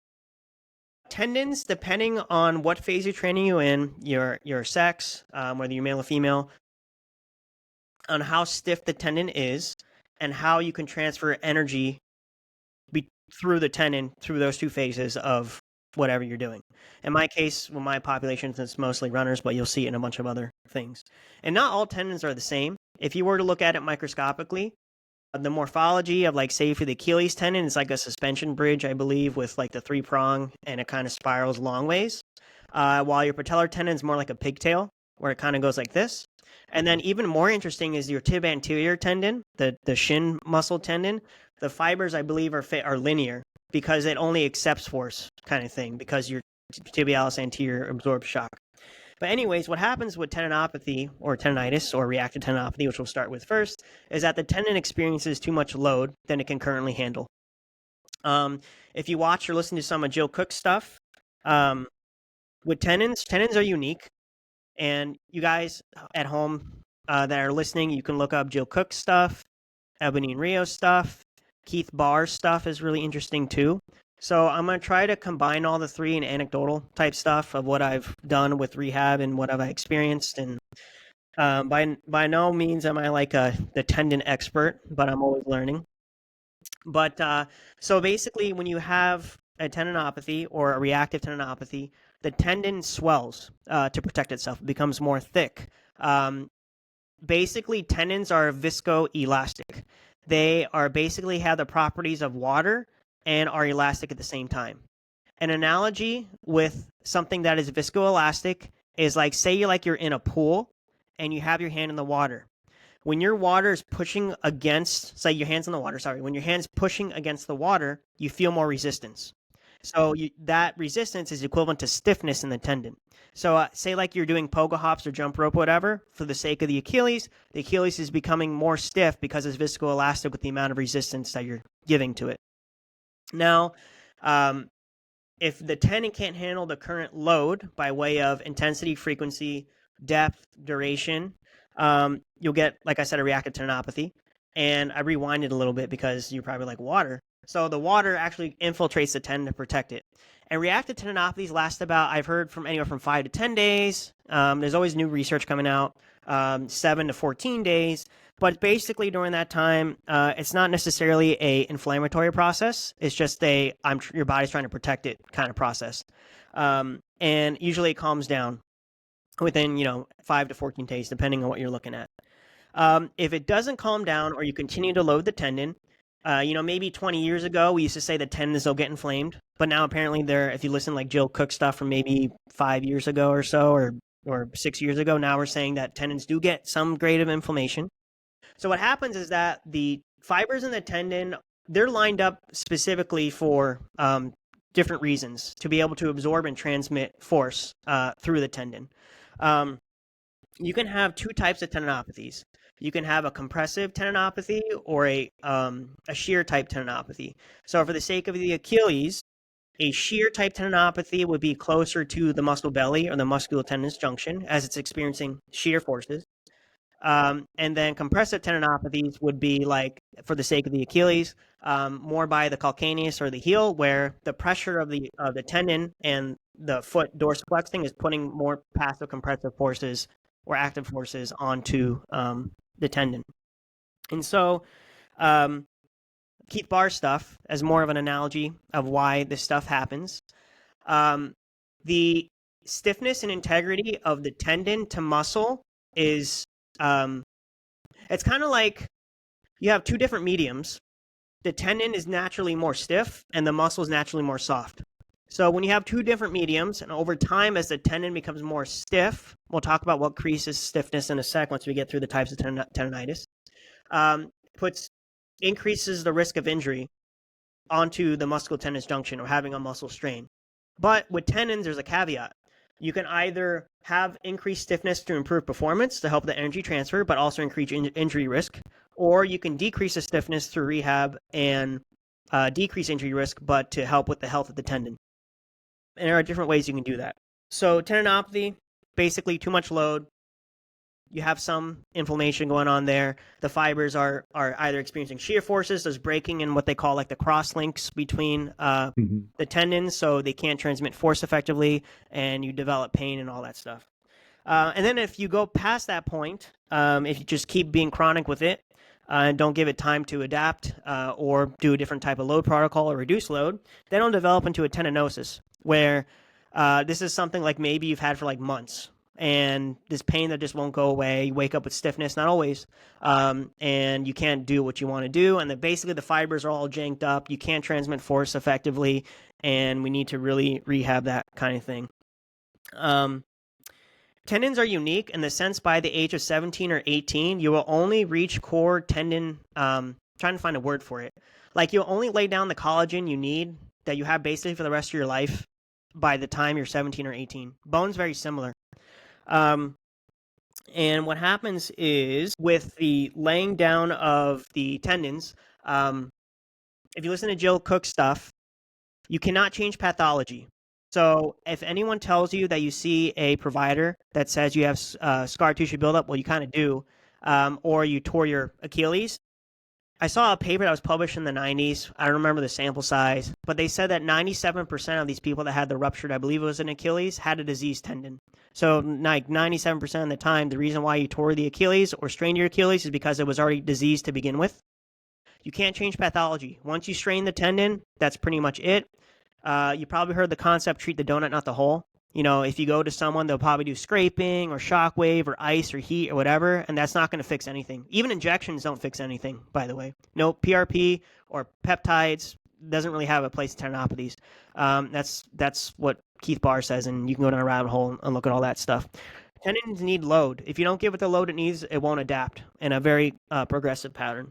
Tendons, depending on what phase you're training you in, your sex, whether you're male or female, on how stiff the tendon is, and how you can transfer energy through the tendon through those two phases of whatever you're doing. In my case, with my population, it's mostly runners, but you'll see it in a bunch of other things. And not all tendons are the same. If you were to look at it microscopically, the morphology of, like, say, for the Achilles tendon, it's like a suspension bridge, I believe, with like the three prong, and it kind of spirals long ways. While your patellar tendon is more like a pigtail, where it kind of goes like this. And then even more interesting is your tib anterior tendon, the shin muscle tendon. The fibers, I believe, are linear because it only accepts force, kind of thing, because your tibialis anterior absorbs shock. But anyways, what happens with tendinopathy or tendonitis or reactive tendinopathy, which we'll start with first, is that the tendon experiences too much load than it can currently handle. If you watch or listen to some of Jill Cook's stuff, with tendons are unique. And you guys at home that are listening, you can look up Jill Cook's stuff, Ebony and Rio's stuff. Keith Barr's stuff is really interesting too. So I'm going to try to combine all the three in anecdotal type stuff of what I've done with rehab and what I've experienced. And by no means am I like the tendon expert, but I'm always learning. But so basically, when you have a tendinopathy or a reactive tendinopathy, the tendon swells to protect itself. It becomes more thick. Basically, tendons are viscoelastic. They are basically have the properties of water and are elastic at the same time. An analogy with something that is viscoelastic is like, say you're in a pool and you have your hand in the water. When your water is pushing against, say your hand's in the water, when your hand's pushing against the water, you feel more resistance. So that resistance is equivalent to stiffness in the tendon. So say like you're doing pogo hops or jump rope, whatever, for the sake of the Achilles is becoming more stiff because it's viscoelastic with the amount of resistance that you're giving to it. Now, if the tendon can't handle the current load by way of intensity, frequency, depth, duration, you'll get, like I said, a reactive tendinopathy. And I rewinded a little bit because you're probably like, water. So the water actually infiltrates the tendon to protect it. And reactive tendinopathies last about, I've heard, from anywhere from 5 to 10 days. There's always new research coming out, 7 to 14 days. But basically during that time, it's not necessarily a inflammatory process. It's just your body's trying to protect it kind of process. And usually it calms down within 5 to 14 days, depending on what you're looking at. If it doesn't calm down or you continue to load the tendon, maybe 20 years ago, we used to say the tendons will get inflamed, but now apparently if you listen like Jill Cook stuff from maybe 5 years ago or so, or 6 years ago, now we're saying that tendons do get some grade of inflammation. So what happens is that the fibers in the tendon, they're lined up specifically for different reasons to be able to absorb and transmit force through the tendon. You can have two types of tendinopathies. You can have a compressive tendinopathy or a shear type tendinopathy. So for the sake of the Achilles, a shear type tendinopathy would be closer to the muscle belly or the musculotendinous junction as it's experiencing shear forces. And then compressive tendinopathies would be, like, for the sake of the Achilles, more by the calcaneus or the heel, where the pressure of the tendon and the foot dorsiflexing is putting more passive compressive forces or active forces onto the tendon. And so Keith Barr's stuff, as more of an analogy of why this stuff happens, the stiffness and integrity of the tendon to muscle is it's kind of like you have two different mediums. The tendon is naturally more stiff and the muscle is naturally more soft. So when you have two different mediums, and over time as the tendon becomes more stiff, we'll talk about what creases stiffness in a sec once we get through the types of tendonitis, um, puts increases the risk of injury onto the muscle-tendon junction or having a muscle strain. But with tendons, there's a caveat. You can either have increased stiffness to improve performance to help the energy transfer, but also increase injury risk, or you can decrease the stiffness through rehab and decrease injury risk, but to help with the health of the tendon. And there are different ways you can do that. So tendinopathy, basically too much load. You have some inflammation going on there. The fibers are either experiencing shear forces, there's breaking in what they call like the cross links between the tendons, so they can't transmit force effectively, and you develop pain and all that stuff. And then if you go past that point, if you just keep being chronic with it, and don't give it time to adapt or do a different type of load protocol or reduce load, then it'll develop into a tendinosis, where this is something like maybe you've had for like months, and this pain that just won't go away. You wake up with stiffness, not always, and you can't do what you want to do, and then basically the fibers are all janked up. You can't transmit force effectively, and we need to really rehab that kind of thing. Tendons are unique in the sense by the age of 17 or 18, you will only reach core tendon, trying to find a word for it. Like you'll only lay down the collagen you need that you have basically for the rest of your life by the time you're 17 or 18. Bone's very similar. And what happens is with the laying down of the tendons, if you listen to Jill Cook's stuff, you cannot change pathology. So if anyone tells you that you see a provider that says you have scar tissue buildup, well, you kind of do, or you tore your Achilles. I saw a paper that was published in the 90s. I don't remember the sample size, but they said that 97% of these people that had the ruptured, I believe it was an Achilles, had a diseased tendon. So like 97% of the time, the reason why you tore the Achilles or strained your Achilles is because it was already diseased to begin with. You can't change pathology. Once you strain the tendon, that's pretty much it. You probably heard the concept, treat the donut, not the hole. You know, if you go to someone, they'll probably do scraping or shockwave or ice or heat or whatever, and that's not going to fix anything. Even injections don't fix anything, by the way. No PRP or peptides doesn't really have a place in tendinopathies. That's what Keith Barr says, and you can go down a rabbit hole and look at all that stuff. Tendons need load. If you don't give it the load it needs, it won't adapt in a very progressive pattern.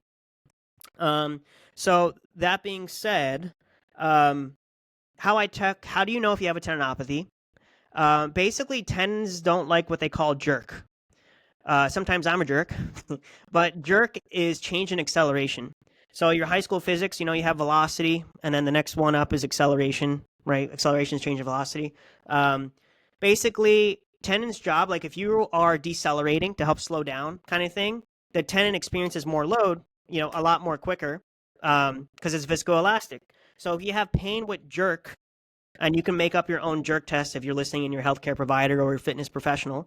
So that being said, how do you know if you have a tendinopathy? Basically, tendons don't like what they call jerk. Sometimes I'm a jerk, but jerk is change in acceleration. So your high school physics, you know, you have velocity, and then the next one up is acceleration, right? Acceleration is change in velocity. Basically, tendon's job, like if you are decelerating to help slow down kind of thing, the tendon experiences more load, you know, a lot more quicker because it's viscoelastic. So if you have pain with jerk, and you can make up your own jerk test if you're listening in your healthcare provider or your fitness professional,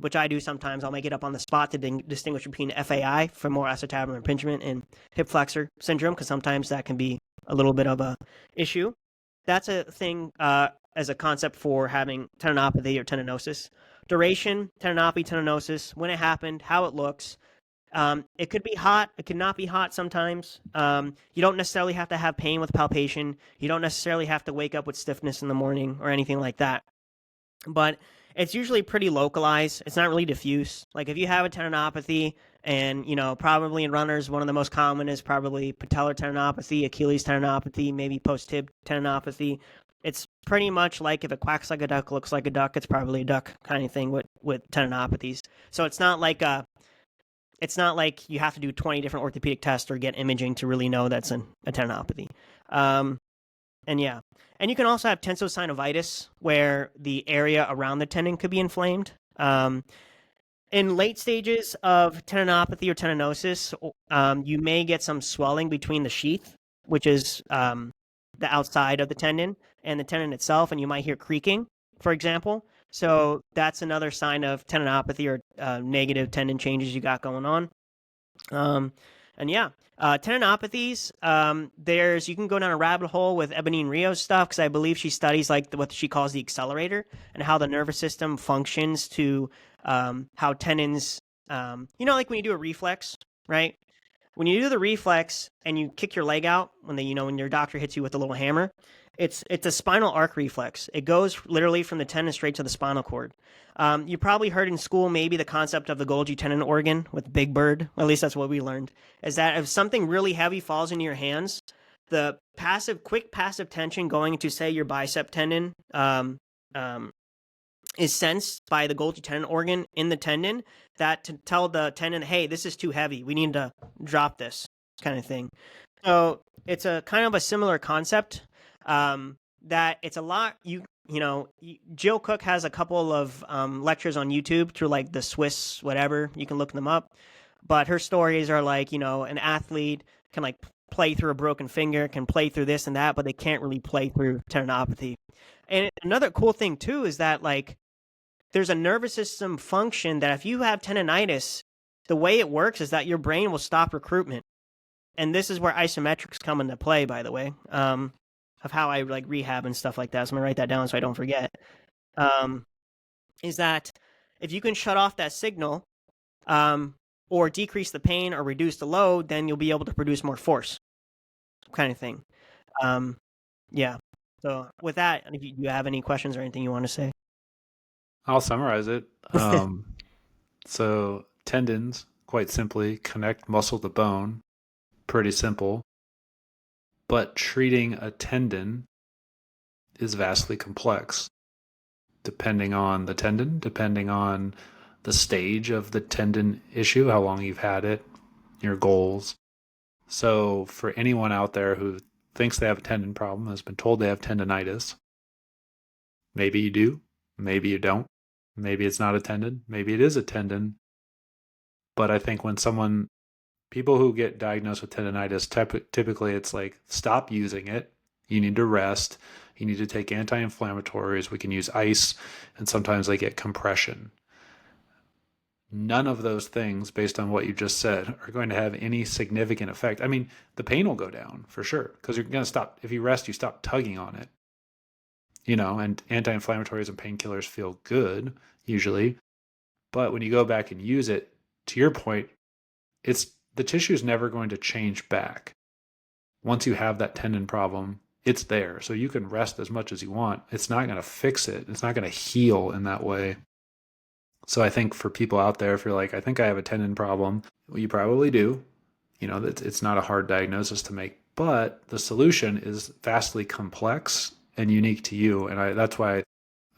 which I do sometimes. I'll make it up on the spot to distinguish between FAI, femoral acetabular impingement, and hip flexor syndrome, because sometimes that can be a little bit of a issue. That's a thing as a concept for having tendinopathy or tendinosis. Duration, tendinopathy, tendinosis, when it happened, how it looks. It could be hot. It could not be hot sometimes. You don't necessarily have to have pain with palpation. You don't necessarily have to wake up with stiffness in the morning or anything like that. But it's usually pretty localized. It's not really diffuse. Like if you have a tendinopathy, and you know, probably in runners, one of the most common is probably patellar tendinopathy, Achilles tendinopathy, maybe post-tib tendinopathy. It's pretty much like if it quacks like a duck, looks like a duck, it's probably a duck kind of thing with tendinopathies. So it's not like you have to do 20 different orthopedic tests or get imaging to really know that's a tendinopathy. And yeah. And you can also have tensosynovitis, where the area around the tendon could be inflamed. In late stages of tendinopathy or tendinosis, you may get some swelling between the sheath, which is the outside of the tendon, and the tendon itself, and you might hear creaking, for example. So that's another sign of tendinopathy or negative tendon changes you got going on. And yeah, tendinopathies, you can go down a rabbit hole with Ebenine Rio's stuff, because I believe she studies like what she calls the accelerator and how the nervous system functions to how tendons, you know, like when you do a reflex, right? When you do the reflex and you kick your leg out when your doctor hits you with a little hammer, It's a spinal arc reflex. It goes literally from the tendon straight to the spinal cord. You probably heard in school maybe the concept of the Golgi tendon organ with Big Bird. At least that's what we learned. Is that if something really heavy falls into your hands, the quick passive tension going into, say, your bicep tendon is sensed by the Golgi tendon organ in the tendon that to tell the tendon, hey, this is too heavy. We need to drop this kind of thing. So it's a kind of a similar concept that it's a lot. Jill Cook has a couple of lectures on YouTube through like the Swiss whatever. You can look them up. But her stories are like, an athlete can like play through a broken finger, can play through this and that, but they can't really play through tendinopathy. And another cool thing too is that like there's a nervous system function that if you have tendonitis, the way it works is that your brain will stop recruitment. And this is where isometrics come into play, by the way, of how I like rehab and stuff like that. So I'm gonna write that down so I don't forget. Is that if you can shut off that signal, or decrease the pain or reduce the load, then you'll be able to produce more force, kind of thing. Yeah. So with that, if you have any questions or anything you want to say? I'll summarize it. So tendons, quite simply, connect muscle to bone. Pretty simple. But treating a tendon is vastly complex, depending on the tendon, depending on the stage of the tendon issue, how long you've had it, your goals. So for anyone out there who thinks they have a tendon problem, has been told they have tendonitis, maybe you do, maybe you don't. Maybe it's not a tendon, maybe it is a tendon. But I think when people who get diagnosed with tendonitis, typically it's like, stop using it. You need to rest. You need to take anti-inflammatories. We can use ice, and sometimes they get compression. None of those things, based on what you just said, are going to have any significant effect. I mean, the pain will go down for sure, because you're going to stop. If you rest, you stop tugging on it. And anti-inflammatories and painkillers feel good, usually. But when you go back and use it, to your point, the tissue is never going to change back. Once you have that tendon problem, it's there. So you can rest as much as you want. It's not going to fix it. It's not going to heal in that way. So I think for people out there, if you're like, I think I have a tendon problem, well, you probably do. It's not a hard diagnosis to make, but the solution is vastly complex and unique to you. And that's why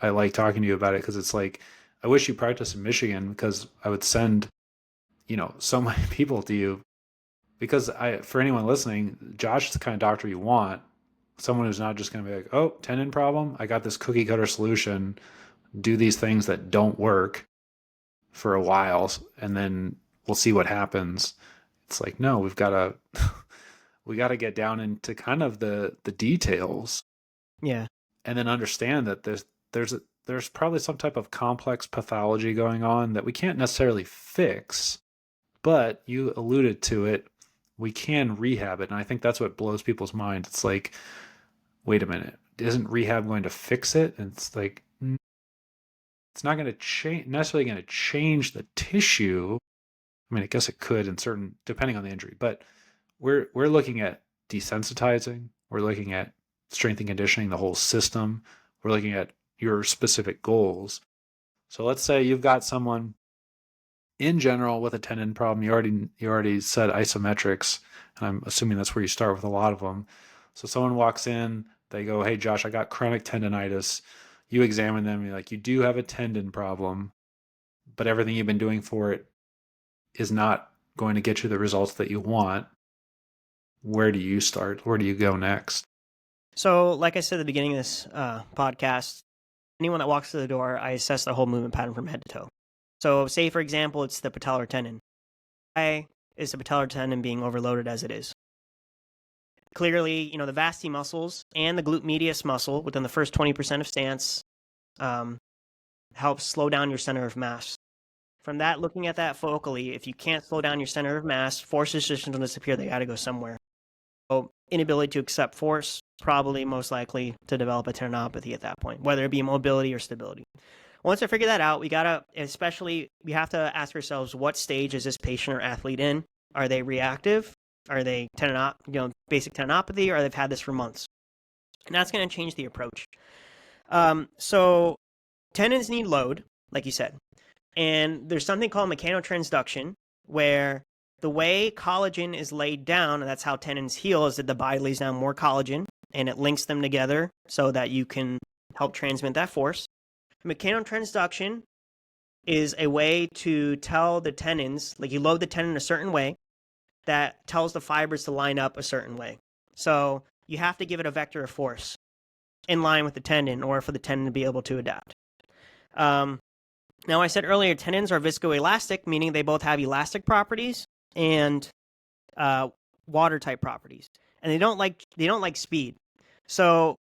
I like talking to you about it, because it's like, I wish you practiced in Michigan, because I would send, so many people to you. Because for anyone listening, Josh is the kind of doctor you want. Someone who's not just going to be like, oh, tendon problem, I got this cookie cutter solution. Do these things that don't work for a while, and then we'll see what happens. It's like, no, we got to get down into kind of the details. Yeah. And then understand that there's probably some type of complex pathology going on that we can't necessarily fix, but you alluded to it. We can rehab it. And I think that's what blows people's minds. It's like, wait a minute, isn't rehab going to fix it? And it's like, it's not going to necessarily going to change the tissue. I mean, I guess it could depending on the injury, but we're looking at desensitizing. We're looking at strength and conditioning, the whole system. We're looking at your specific goals. So let's say you've got someone in general with a tendon problem. You already said isometrics, and I'm assuming that's where you start with a lot of them. So someone walks in, they go, hey, Josh, I got chronic tendonitis. You examine them, you're like, you do have a tendon problem, but everything you've been doing for it is not going to get you the results that you want. Where do you start? Where do you go next? So, like I said at the beginning of this podcast, anyone that walks through the door, I assess their whole movement pattern from head to toe. So, say, for example, it's the patellar tendon. Why is the patellar tendon being overloaded as it is? Clearly, the vasti muscles and the glute medius muscle within the first 20% of stance helps slow down your center of mass. From that, looking at that focally, if you can't slow down your center of mass, forces just don't disappear. They got to go somewhere. So, inability to accept force, probably most likely to develop a tendinopathy at that point, whether it be mobility or stability. Once I figure that out, we have to ask ourselves, what stage is this patient or athlete in? Are they reactive? Are they basic tendinopathy, or they've had this for months? And that's going to change the approach. So tendons need load, like you said. And there's something called mechanotransduction, where the way collagen is laid down, and that's how tendons heal, is that the body lays down more collagen and it links them together so that you can help transmit that force. Mechanotransduction is a way to tell the tendons, like you load the tendon a certain way, that tells the fibers to line up a certain way. So you have to give it a vector of force in line with the tendon, or for the tendon to be able to adapt. Now, I said earlier, tendons are viscoelastic, meaning they both have elastic properties and water type properties, and they don't like speed. So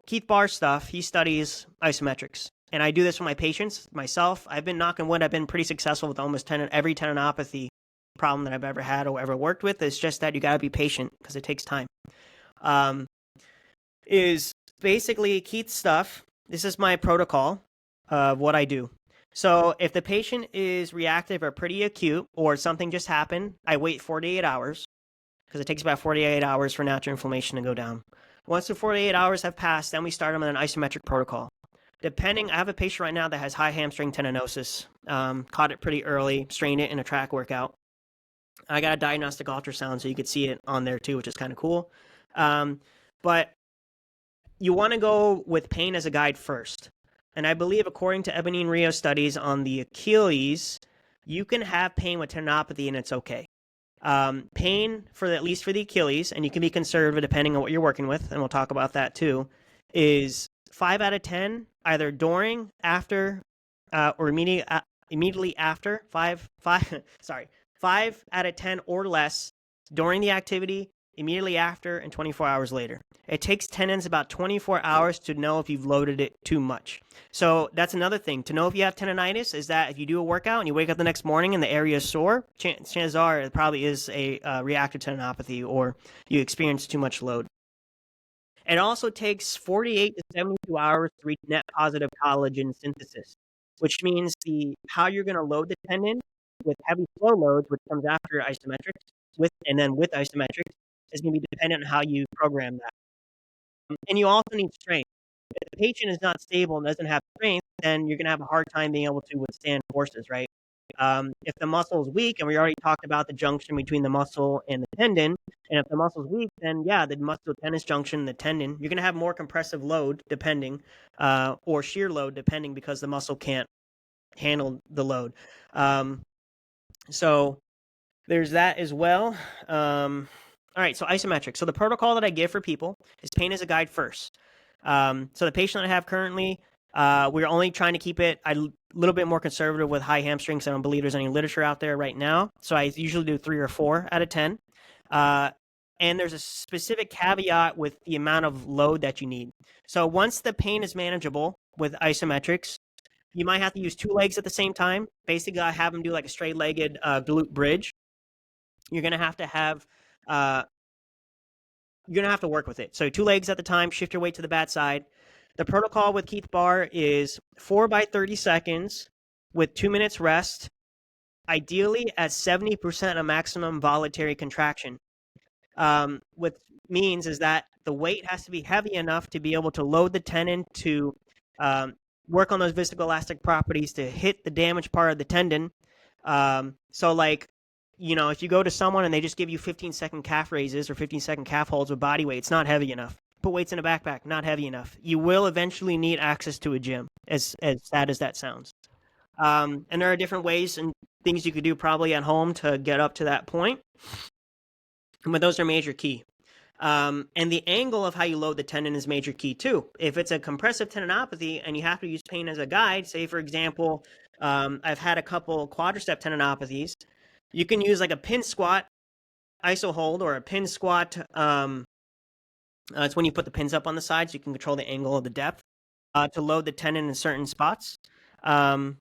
Keith Barr's stuff, he studies isometrics, and I do this with my patients myself. I've been, knocking wood, I've been pretty successful with almost every tendinopathy problem that I've ever had or ever worked with. It's just that you got to be patient because it takes time. Is basically Keith's stuff. This is my protocol of what I do. So if the patient is reactive or pretty acute, or something just happened, I wait 48 hours, because it takes about 48 hours for natural inflammation to go down. Once the 48 hours have passed, then we start them on an isometric protocol. I have a patient right now that has high hamstring tendinosis. Caught it pretty early, strained it in a track workout. I got a diagnostic ultrasound, so you could see it on there too, which is kind of cool. But you want to go with pain as a guide first. And I believe, according to Ebony and Rio studies on the Achilles, you can have pain with tendinopathy and it's okay. Pain, at least for the Achilles, and you can be conservative depending on what you're working with, and we'll talk about that too, is 5 out of 10, either during, after, or immediately after. 5 out of 10 or less during the activity, immediately after, and 24 hours later. It takes tendons about 24 hours to know if you've loaded it too much. So that's another thing. To know if you have tendonitis is that if you do a workout and you wake up the next morning and the area is sore, chances are it probably is a reactive tendinopathy, or you experience too much load. It also takes 48 to 72 hours to reach net positive collagen synthesis, which means how you're going to load the tendon with heavy flow loads, which comes after isometrics, with isometrics, is going to be dependent on how you program that. And you also need strength. If the patient is not stable and doesn't have strength, then you're going to have a hard time being able to withstand forces, right? If the muscle is weak, and we already talked about the junction between the muscle and the tendon, and if the muscle is weak, then yeah, the muscle-tendon junction, the tendon, you're going to have more compressive load depending, or shear load depending, because the muscle can't handle the load. So there's that as well. All right, so isometric. So the protocol that I give for people is pain as a guide first. So the patient that I have currently, we're only trying to keep it a little bit more conservative with high hamstrings. I don't believe there's any literature out there right now. So I usually do 3 or 4 out of 10. And there's a specific caveat with the amount of load that you need. So once the pain is manageable with isometrics, you might have to use 2 legs at the same time. Basically, I have them do like a straight-legged glute bridge. You're going to have to work with it. So 2 legs at the time, shift your weight to the bad side. The protocol with Keith Barr is 4 by 30 seconds with 2 minutes rest, ideally at 70% of maximum voluntary contraction. What means is that the weight has to be heavy enough to be able to load the tendon to work on those viscoelastic properties to hit the damaged part of the tendon. So like, if you go to someone and they just give you 15-second calf raises or 15-second calf holds with body weight, it's not heavy enough. Put weights in a backpack, not heavy enough. You will eventually need access to a gym, as sad as that sounds. And there are different ways and things you could do probably at home to get up to that point. But those are major key. And the angle of how you load the tendon is major key too. If it's a compressive tendinopathy and you have to use pain as a guide, say for example, I've had a couple quadricep tendinopathies, you can use like a pin squat iso hold, or a pin squat. It's when you put the pins up on the side so you can control the angle of the depth to load the tendon in certain spots. But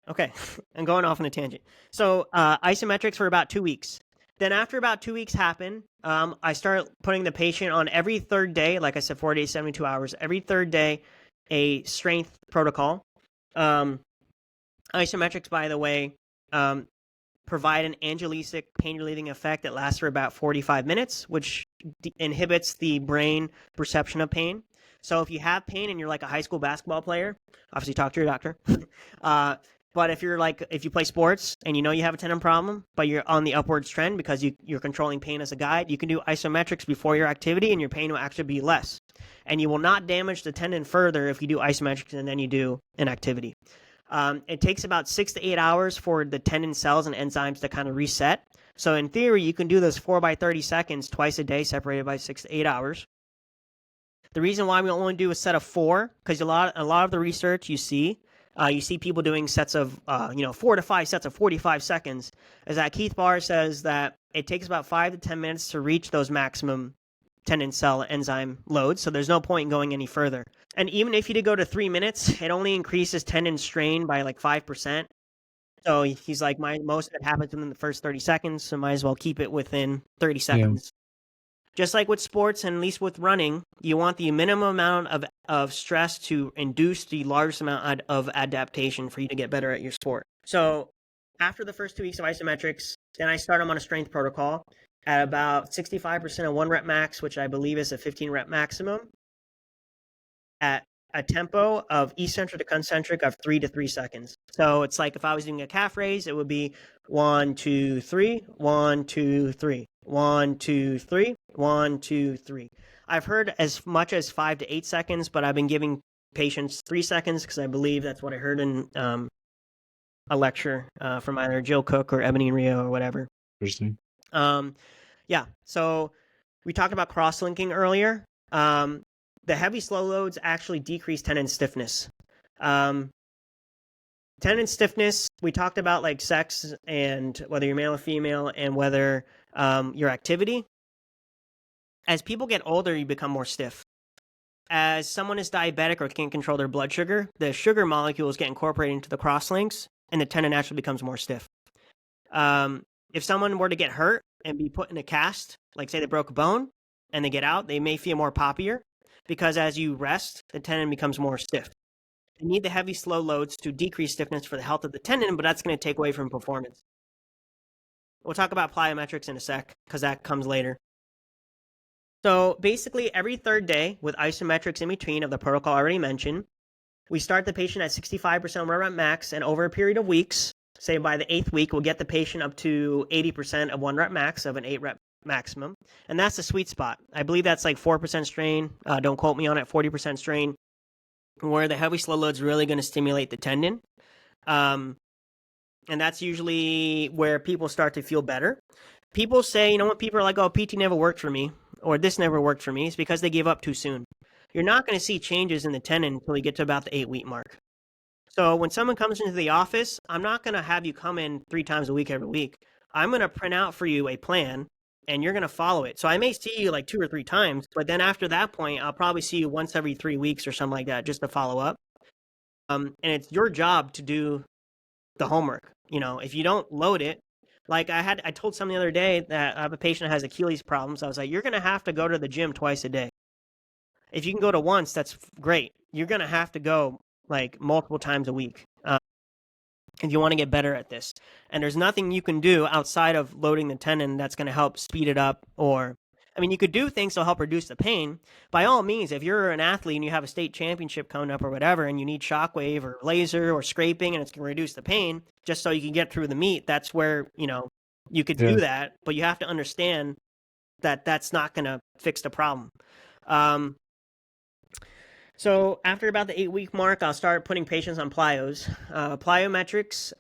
okay, I'm going off on a tangent. So isometrics for about 2 weeks. Then after about 2 weeks happen, I start putting the patient on every third day, like I said, 48, 72 hours, every third day, a strength protocol. Isometrics, by the way, provide an analgesic pain relieving effect that lasts for about 45 minutes, which inhibits the brain perception of pain. So if you have pain and you're like a high school basketball player, obviously talk to your doctor. But if you play sports and you know you have a tendon problem, but you're on the upwards trend because you're controlling pain as a guide, you can do isometrics before your activity and your pain will actually be less. And you will not damage the tendon further if you do isometrics and then you do an activity. It takes about 6 to 8 hours for the tendon cells and enzymes to kind of reset. So in theory, you can do this 4 by 30 seconds twice a day, separated by 6 to 8 hours. The reason why we only do a set of 4, because a lot of the research you see people doing sets of 4 to 5 sets of 45 seconds. Is that Keith Barr says that it takes about 5 to 10 minutes to reach those maximum tendon cell enzyme loads, so there's no point in going any further. And even if you did go to 3 minutes, it only increases tendon strain by like 5%. So he's like, most of it happens within the first 30 seconds, so might as well keep it within 30 seconds. Just like with sports, and at least with running, you want the minimum amount of stress to induce the largest amount of adaptation for you to get better at your sport. So after the first 2 weeks of isometrics, then I start them on a strength protocol at about 65% of 1 rep max, which I believe is a 15 rep maximum, at a tempo of eccentric to concentric of 3 to 3 seconds. So it's like if I was doing a calf raise, it would be 1, 2, 3, 1, 2, 3, 1, 2, 3, 1, 2, 3. I've heard as much as 5 to 8 seconds, but I've been giving patients 3 seconds because I believe that's what I heard in a lecture from either Jill Cook or Ebony Rio or whatever. Interesting. Yeah, so we talked about cross-linking earlier. The heavy slow loads actually decrease tendon stiffness. Tendon stiffness, we talked about like sex and whether you're male or female and whether your activity. As people get older, you become more stiff. As someone is diabetic or can't control their blood sugar, the sugar molecules get incorporated into the crosslinks and the tendon naturally becomes more stiff. If someone were to get hurt and be put in a cast, like say they broke a bone and they get out, they may feel more poppier because as you rest, the tendon becomes more stiff. You need the heavy slow loads to decrease stiffness for the health of the tendon, but that's going to take away from performance. We'll talk about plyometrics in a sec because that comes later. So basically every third day with isometrics in between of the protocol already mentioned, we start the patient at 65% rep max, and over a period of weeks, say by the 8th week, we'll get the patient up to 80% of 1 rep max of an 8 rep maximum. And that's the sweet spot. I believe that's like 4% strain. Don't quote me on it, 40% strain, where the heavy slow load is really going to stimulate the tendon. And that's usually where people start to feel better. People say, when people are like, oh, PT never worked for me, or this never worked for me, it's because they gave up too soon. You're not going to see changes in the tendon until you get to about the 8-week mark. So when someone comes into the office, I'm not going to have you come in 3 times a week every week. I'm going to print out for you a plan, and you're going to follow it. So I may see you like 2 or 3 times, but then after that point, I'll probably see you once every 3 weeks or something like that, just to follow up. And it's your job to do the homework. If you don't load it, like I told someone the other day that I have a patient that has Achilles problems. I was like, you're going to have to go to the gym twice a day. If you can go to once, that's great. You're going to have to go like multiple times a week if you want to get better at this. And there's nothing you can do outside of loading the tendon that's going to help speed it up. You could do things to help reduce the pain. By all means, if you're an athlete and you have a state championship coming up or whatever, and you need shockwave or laser or scraping and it's going to reduce the pain just so you can get through the meet, that's where, you could do that. But you have to understand that that's not going to fix the problem. So after about the 8-week mark, I'll start putting patients on plyos. Plyometrics,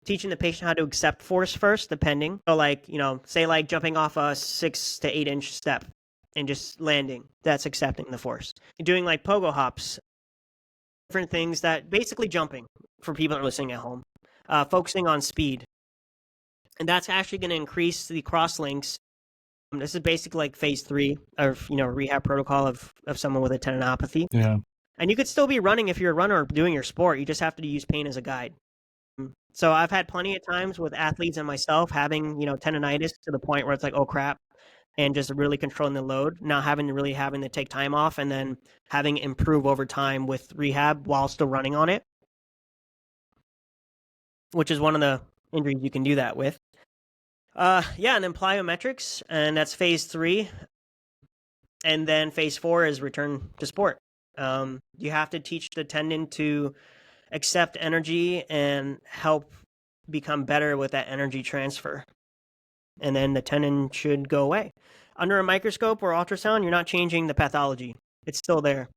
teaching the patient how to accept force first, depending. So say jumping off a 6 to 8 inch step and just landing. That's accepting the force. Doing like pogo hops, different things that basically jumping for people that are listening at home. Focusing on speed. And that's actually going to increase the cross links. This is basically like phase 3 of, rehab protocol of someone with a tendinopathy. Yeah. And you could still be running if you're a runner or doing your sport. You just have to use pain as a guide. So I've had plenty of times with athletes and myself having, tendonitis to the point where it's like, oh crap, and just really controlling the load, not having to take time off and then having it improve over time with rehab while still running on it, which is one of the injuries you can do that with. And then plyometrics, and that's phase 3. And then phase 4 is return to sport. You have to teach the tendon to accept energy and help become better with that energy transfer. And then the tendon should go away. Under a microscope or ultrasound, you're not changing the pathology. It's still there.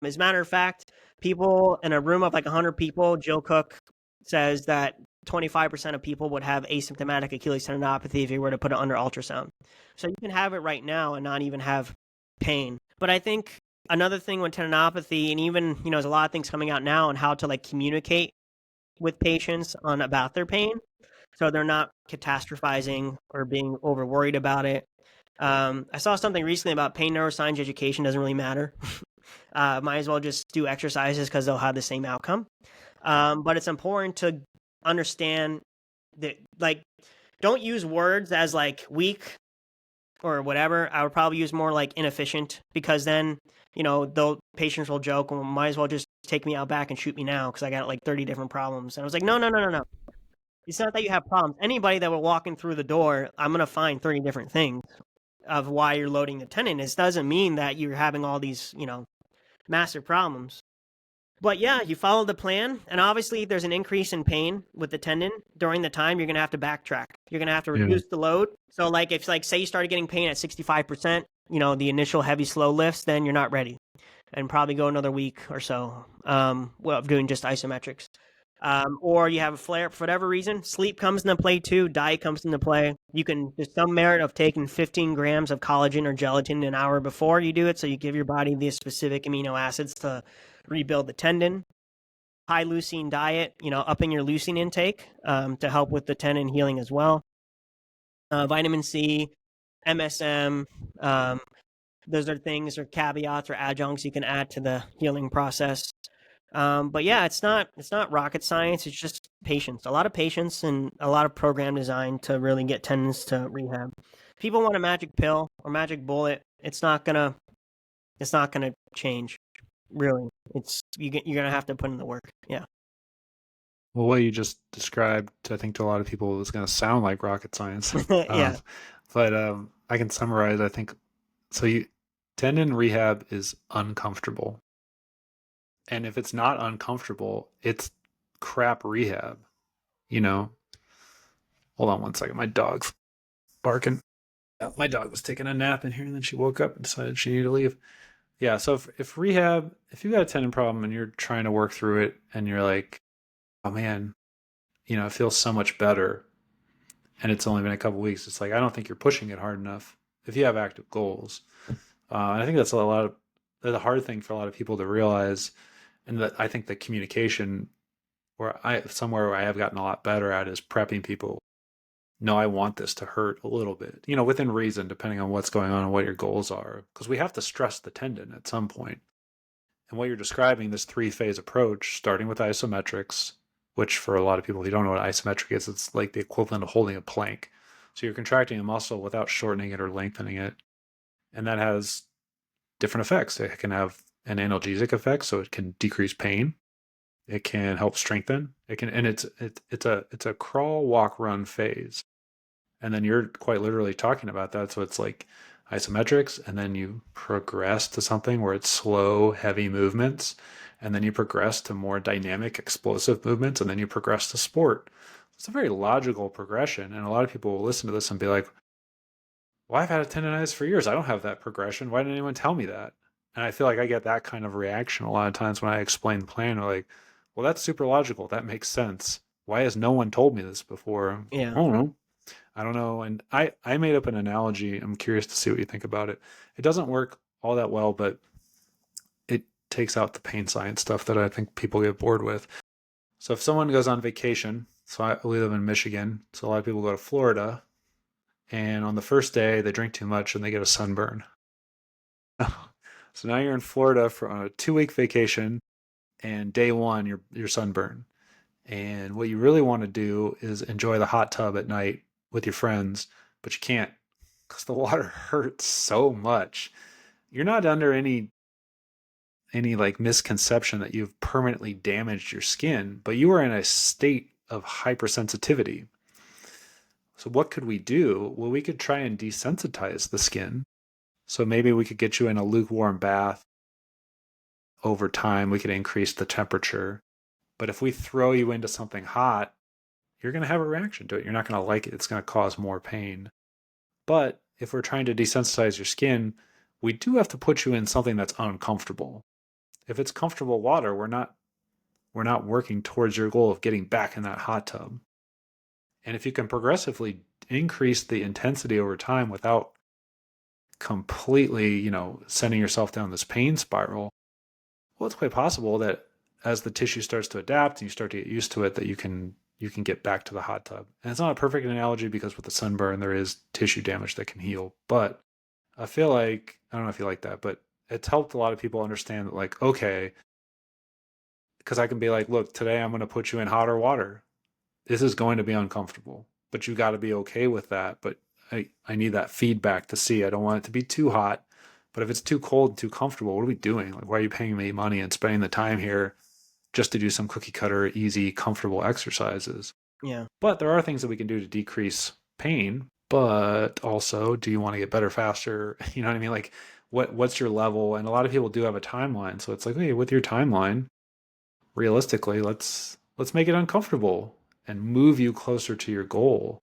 As a matter of fact, people in a room of like 100 people, Jill Cook says that 25% of people would have asymptomatic Achilles tendinopathy if you were to put it under ultrasound. So you can have it right now and not even have pain. But I think another thing with tendinopathy, and even, there's a lot of things coming out now on how to like communicate with patients on about their pain, so they're not catastrophizing or being over worried about it. I saw something recently about pain neuroscience education doesn't really matter. Might as well just do exercises because they'll have the same outcome. But it's important to understand that, like, don't use words as like weak or whatever. I would probably use more like inefficient, because then, the patients will joke, well, might as well just take me out back and shoot me now because I got like 30 different problems. And I was like, no, no, no, no, no. It's not that you have problems. Anybody that will walk in through the door, I'm going to find 30 different things of why you're loading the tendon. This doesn't mean that you're having all these, massive problems. But yeah, you follow the plan, and obviously there's an increase in pain with the tendon during the time. You're going to have to backtrack. You're going to have to reduce the load. So like if like say you started getting pain at 65%, the initial heavy slow lifts, then you're not ready, and probably go another week or so doing just isometrics. Or you have a flare for whatever reason. Sleep comes into play too. Diet comes into play. There's some merit of taking 15 grams of collagen or gelatin an hour before you do it, so you give your body the specific amino acids to rebuild the tendon. High leucine diet, upping your leucine intake to help with the tendon healing as well. Vitamin C, MSM, those are things or caveats or adjuncts you can add to the healing process. But yeah, it's not rocket science. It's just patience. A lot of patience and a lot of program design to really get tendons to rehab. If people want a magic pill or magic bullet, it's not gonna change. Really, you're gonna have to put in the work. Yeah. Well, what you just described, I think to a lot of people, is going to sound like rocket science. Yeah. But I can summarize. I think so. Tendon rehab is uncomfortable, and if it's not uncomfortable, it's crap rehab. Hold on one second. My dog's barking. Yeah, my dog was taking a nap in here, and then she woke up and decided she needed to leave. Yeah. So if rehab, if you've got a tendon problem and you're trying to work through it, and you're like, oh man, it feels so much better, and it's only been a couple weeks, it's like, I don't think you're pushing it hard enough if you have active goals. And I think that's the hard thing for a lot of people to realize. And that I think the communication somewhere where I have gotten a lot better at is prepping people. No, I want this to hurt a little bit, within reason, depending on what's going on and what your goals are, because we have to stress the tendon at some point. And what you're describing, this 3-phase approach, starting with isometrics, which for a lot of people who don't know what isometric is, it's like the equivalent of holding a plank. So you're contracting a muscle without shortening it or lengthening it. And that has different effects. It can have an analgesic effect, so it can decrease pain. It can help strengthen. It's a crawl, walk, run phase. And then you're quite literally talking about that. So it's like isometrics, and then you progress to something where it's slow, heavy movements, and then you progress to more dynamic, explosive movements, and then you progress to sport. It's a very logical progression, and a lot of people will listen to this and be like, well, I've had a tendonitis for years. I don't have that progression. Why didn't anyone tell me that? And I feel like I get that kind of reaction a lot of times when I explain the plan. They're like, well, that's super logical. That makes sense. Why has no one told me this before? Yeah. I don't know. And I made up an analogy. I'm curious to see what you think about it. It doesn't work all that well, but it takes out the pain science stuff that I think people get bored with. So if someone goes on vacation, we live in Michigan, so a lot of people go to Florida, and on the first day they drink too much and they get a sunburn. So now you're in Florida on a 2-week vacation, and day 1 you're sunburned. And what you really want to do is enjoy the hot tub at night with your friends, but you can't because the water hurts so much. You're not under any like misconception that you've permanently damaged your skin, but you are in a state of hypersensitivity. So what could we do? Well, we could try and desensitize the skin So maybe we could get you in a lukewarm bath. Over time, we could increase the temperature. But if we throw you into something hot, you're going to have a reaction to it. You're not going to like it. It's going to cause more pain. But if we're trying to desensitize your skin, we do have to put you in something that's uncomfortable. If it's comfortable water, we're not working towards your goal of getting back in that hot tub. And if you can progressively increase the intensity over time without completely, sending yourself down this pain spiral, well, it's quite possible that as the tissue starts to adapt and you start to get used to it, that you can get back to the hot tub. And it's not a perfect analogy because with the sunburn, there is tissue damage that can heal. But I feel like, I don't know if you like that, but it's helped a lot of people understand that, like, okay, because I can be like, look, today I'm going to put you in hotter water. This is going to be uncomfortable, but you got to be okay with that. But I need that feedback to see. I don't want it to be too hot. But if it's too cold, too comfortable, what are we doing? Like, why are you paying me money and spending the time here just to do some cookie cutter, easy, comfortable exercises? Yeah. But there are things that we can do to decrease pain. But also, do you want to get better faster? You know what I mean? Like, what's your level? And a lot of people do have a timeline. So it's like, hey, with your timeline, realistically, let's make it uncomfortable and move you closer to your goal.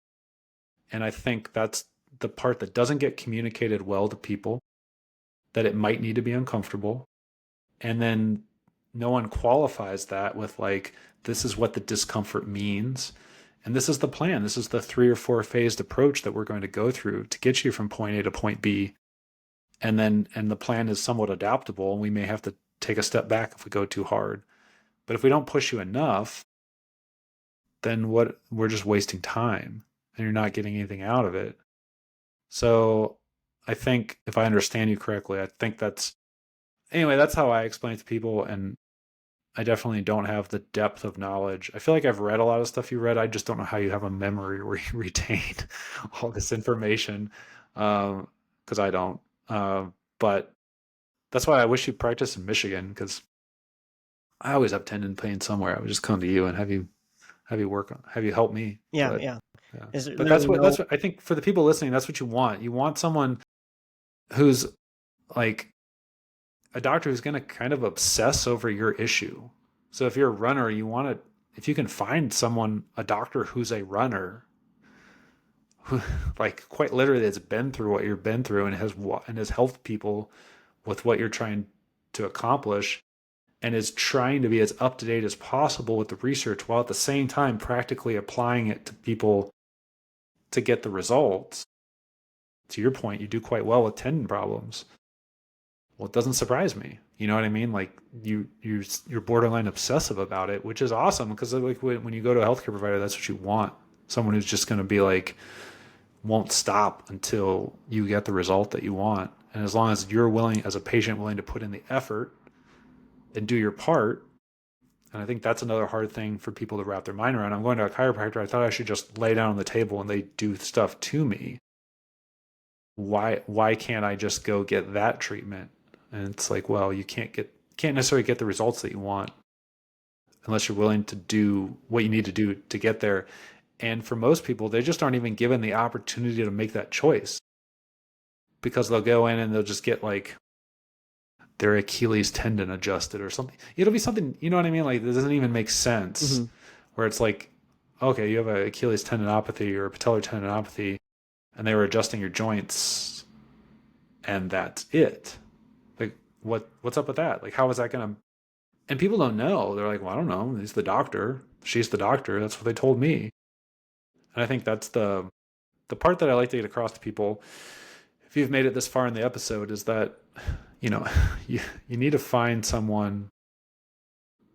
And I think that's the part that doesn't get communicated well to people, that it might need to be uncomfortable. And then no one qualifies that with, like, this is what the discomfort means. And this is the plan. This is the 3 or 4 phased approach that we're going to go through to get you from point A to point B. And the plan is somewhat adaptable, and we may have to take a step back if we go too hard. But if we don't push you enough, then we're just wasting time and you're not getting anything out of it. So I think, if I understand you correctly, I think that's how I explain it to people. And I definitely don't have the depth of knowledge. I feel like I've read a lot of stuff you read. I just don't know how you have a memory where you retain all this information, because I don't. But that's why I wish you practiced in Michigan, because I always have tendon pain somewhere. I would just come to you and have you help me. Yeah. But Yeah. yeah. Is there But really that's what I think for the people listening, that's what you want. You want someone who's like a doctor who's going to kind of obsess over your issue. So if you're a runner, if you can find a doctor who's a runner, who, like, quite literally has been through what you've been through and has helped people with what you're trying to accomplish, and is trying to be as up to date as possible with the research while at the same time practically applying it to people to get the results. To your point, you do quite well with tendon problems. Well, it doesn't surprise me. You know what I mean? Like, you're borderline obsessive about it, which is awesome, because, like, when you go to a healthcare provider, that's what you want. Someone who's just going to be like, won't stop until you get the result that you want. And as long as you're willing, as a patient, willing to put in the effort and do your part. And I think that's another hard thing for people to wrap their mind around. I'm going to a chiropractor. I thought I should just lay down on the table and they do stuff to me. Why can't I just go get that treatment? And it's like, well, you can't necessarily get the results that you want unless you're willing to do what you need to do to get there. And for most people, they just aren't even given the opportunity to make that choice, because they'll go in and they'll just get, like, their Achilles tendon adjusted or something. It'll be something, you know what I mean? Like, it doesn't even make sense. Mm-hmm. Where it's like, okay, you have an Achilles tendinopathy or a patellar tendinopathy, and they were adjusting your joints, and that's it. Like, what's up with that? Like, how is that going to... And people don't know. They're like, well, I don't know. He's the doctor. She's the doctor. That's what they told me. And I think that's the part that I like to get across to people, if you've made it this far in the episode, is that, you need to find someone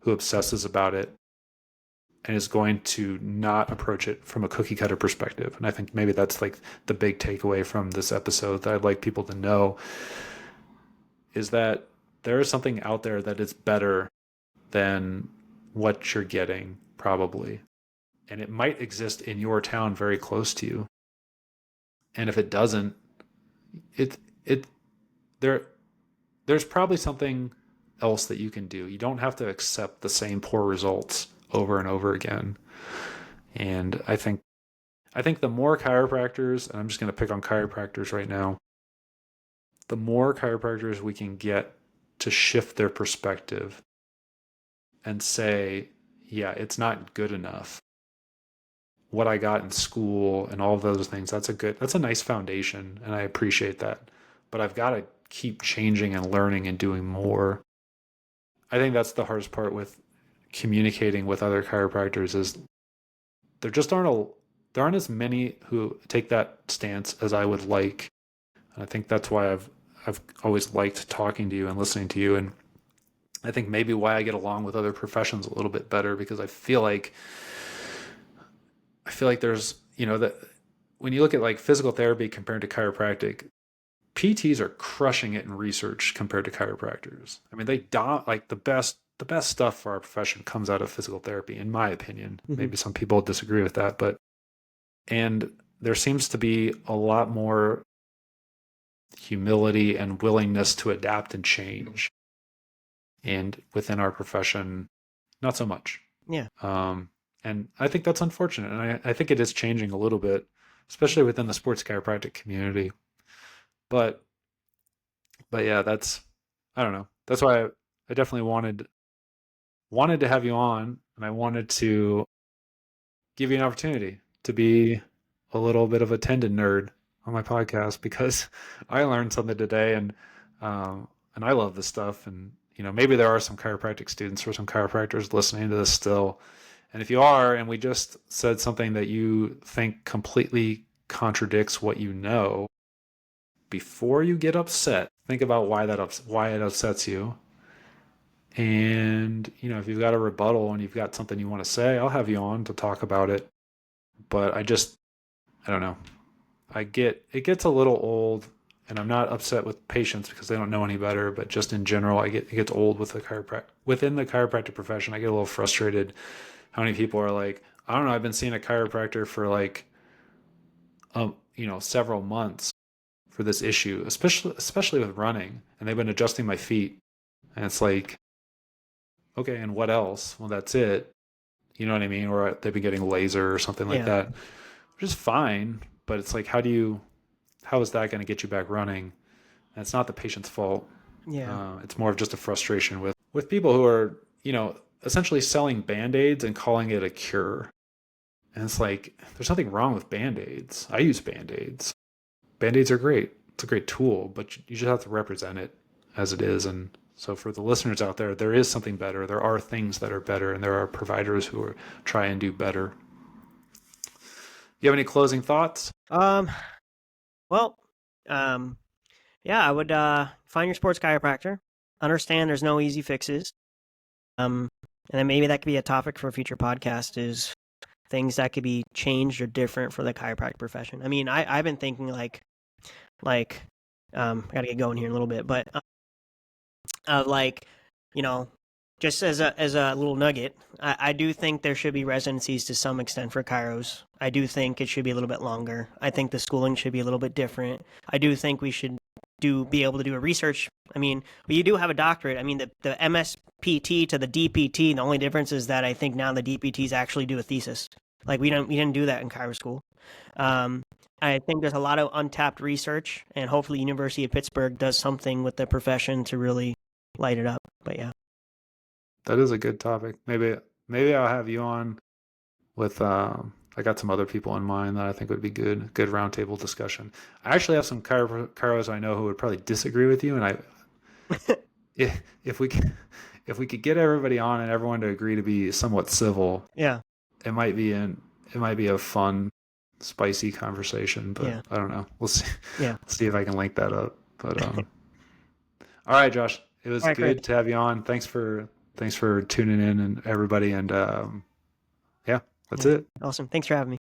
who obsesses about it and is going to not approach it from a cookie cutter perspective. And I think maybe that's, like, the big takeaway from this episode that I'd like people to know, is that there is something out there that is better than what you're getting, probably. And it might exist in your town very close to you. And if it doesn't, there's probably something else that you can do. You don't have to accept the same poor results over and over again. And I think the more chiropractors, and I'm just going to pick on chiropractors right now, the more chiropractors we can get to shift their perspective and say, yeah, it's not good enough. What I got in school and all of those things, that's a nice foundation, and I appreciate that. But I've got to keep changing and learning and doing more. I think that's the hardest part with communicating with other chiropractors is there just there aren't as many who take that stance as I would like. And I think that's why I've always liked talking to you and listening to you, and I think maybe why I get along with other professions a little bit better, because I feel like there's, that when you look at like physical therapy compared to chiropractic, PTs are crushing it in research compared to chiropractors. I mean, like the best stuff for our profession comes out of physical therapy, in my opinion. Mm-hmm. Maybe some people disagree with that, and there seems to be a lot more humility and willingness to adapt and change. And within our profession, not so much. Yeah. And I think that's unfortunate. And I think it is changing a little bit, especially within the sports chiropractic community. But yeah, I don't know. That's why I definitely wanted to have you on, and I wanted to give you an opportunity to be a little bit of a tendon nerd on my podcast, because I learned something today, and I love this stuff. And maybe there are some chiropractic students or some chiropractors listening to this still. And if you are, and we just said something that you think completely contradicts what you know, before you get upset, think about why it upsets you. And if you've got a rebuttal and you've got something you want to say, I'll have you on to talk about it. But I don't know. It gets a little old, and I'm not upset with patients because they don't know any better, but just in general, it gets old with within the chiropractic profession. I get a little frustrated how many people are like, I don't know, I've been seeing a chiropractor for like, several months for this issue, especially with running, and they've been adjusting my feet. And it's like, okay, and what else? Well, that's it. You know what I mean? Or they've been getting laser or something like that, which is fine. But it's like, how is that going to get you back running? And it's not the patient's fault. Yeah. It's more of just a frustration with people who are, essentially selling Band-Aids and calling it a cure. And it's like, there's nothing wrong with Band-Aids. I use Band-Aids. Band-Aids are great. It's a great tool, but you just have to represent it as it is. And so for the listeners out there, there is something better. There are things that are better, and there are providers who try and do better. You have any closing thoughts? Well, yeah, I would find your sports chiropractor. Understand there's no easy fixes. And then maybe that could be a topic for a future podcast, is things that could be changed or different for the chiropractic profession. I mean, I've been thinking like I got to get going here in a little bit, but just as a little nugget, I do think there should be residencies to some extent for chiros. I do think it should be a little bit longer. I think the schooling should be a little bit different. I do think we should be able to do a research. I mean, you do have a doctorate. I mean, the MSPT to the DPT, the only difference is that I think now the DPTs actually do a thesis. Like we didn't do that in chiro school. I think there's a lot of untapped research, and hopefully University of Pittsburgh does something with the profession to really light it up. But yeah. That is a good topic. Maybe I'll have you on with I got some other people in mind that I think would be good roundtable discussion. I actually have some chiros I know who would probably disagree with you, and if we could get everybody on and everyone to agree to be somewhat civil, yeah, it might be a fun, spicy conversation. But yeah. I don't know. We'll see. Yeah, see if I can link that up. But all right, Josh, it was good to have you on. Thanks for tuning in, and everybody. And yeah, that's it. Awesome. Thanks for having me.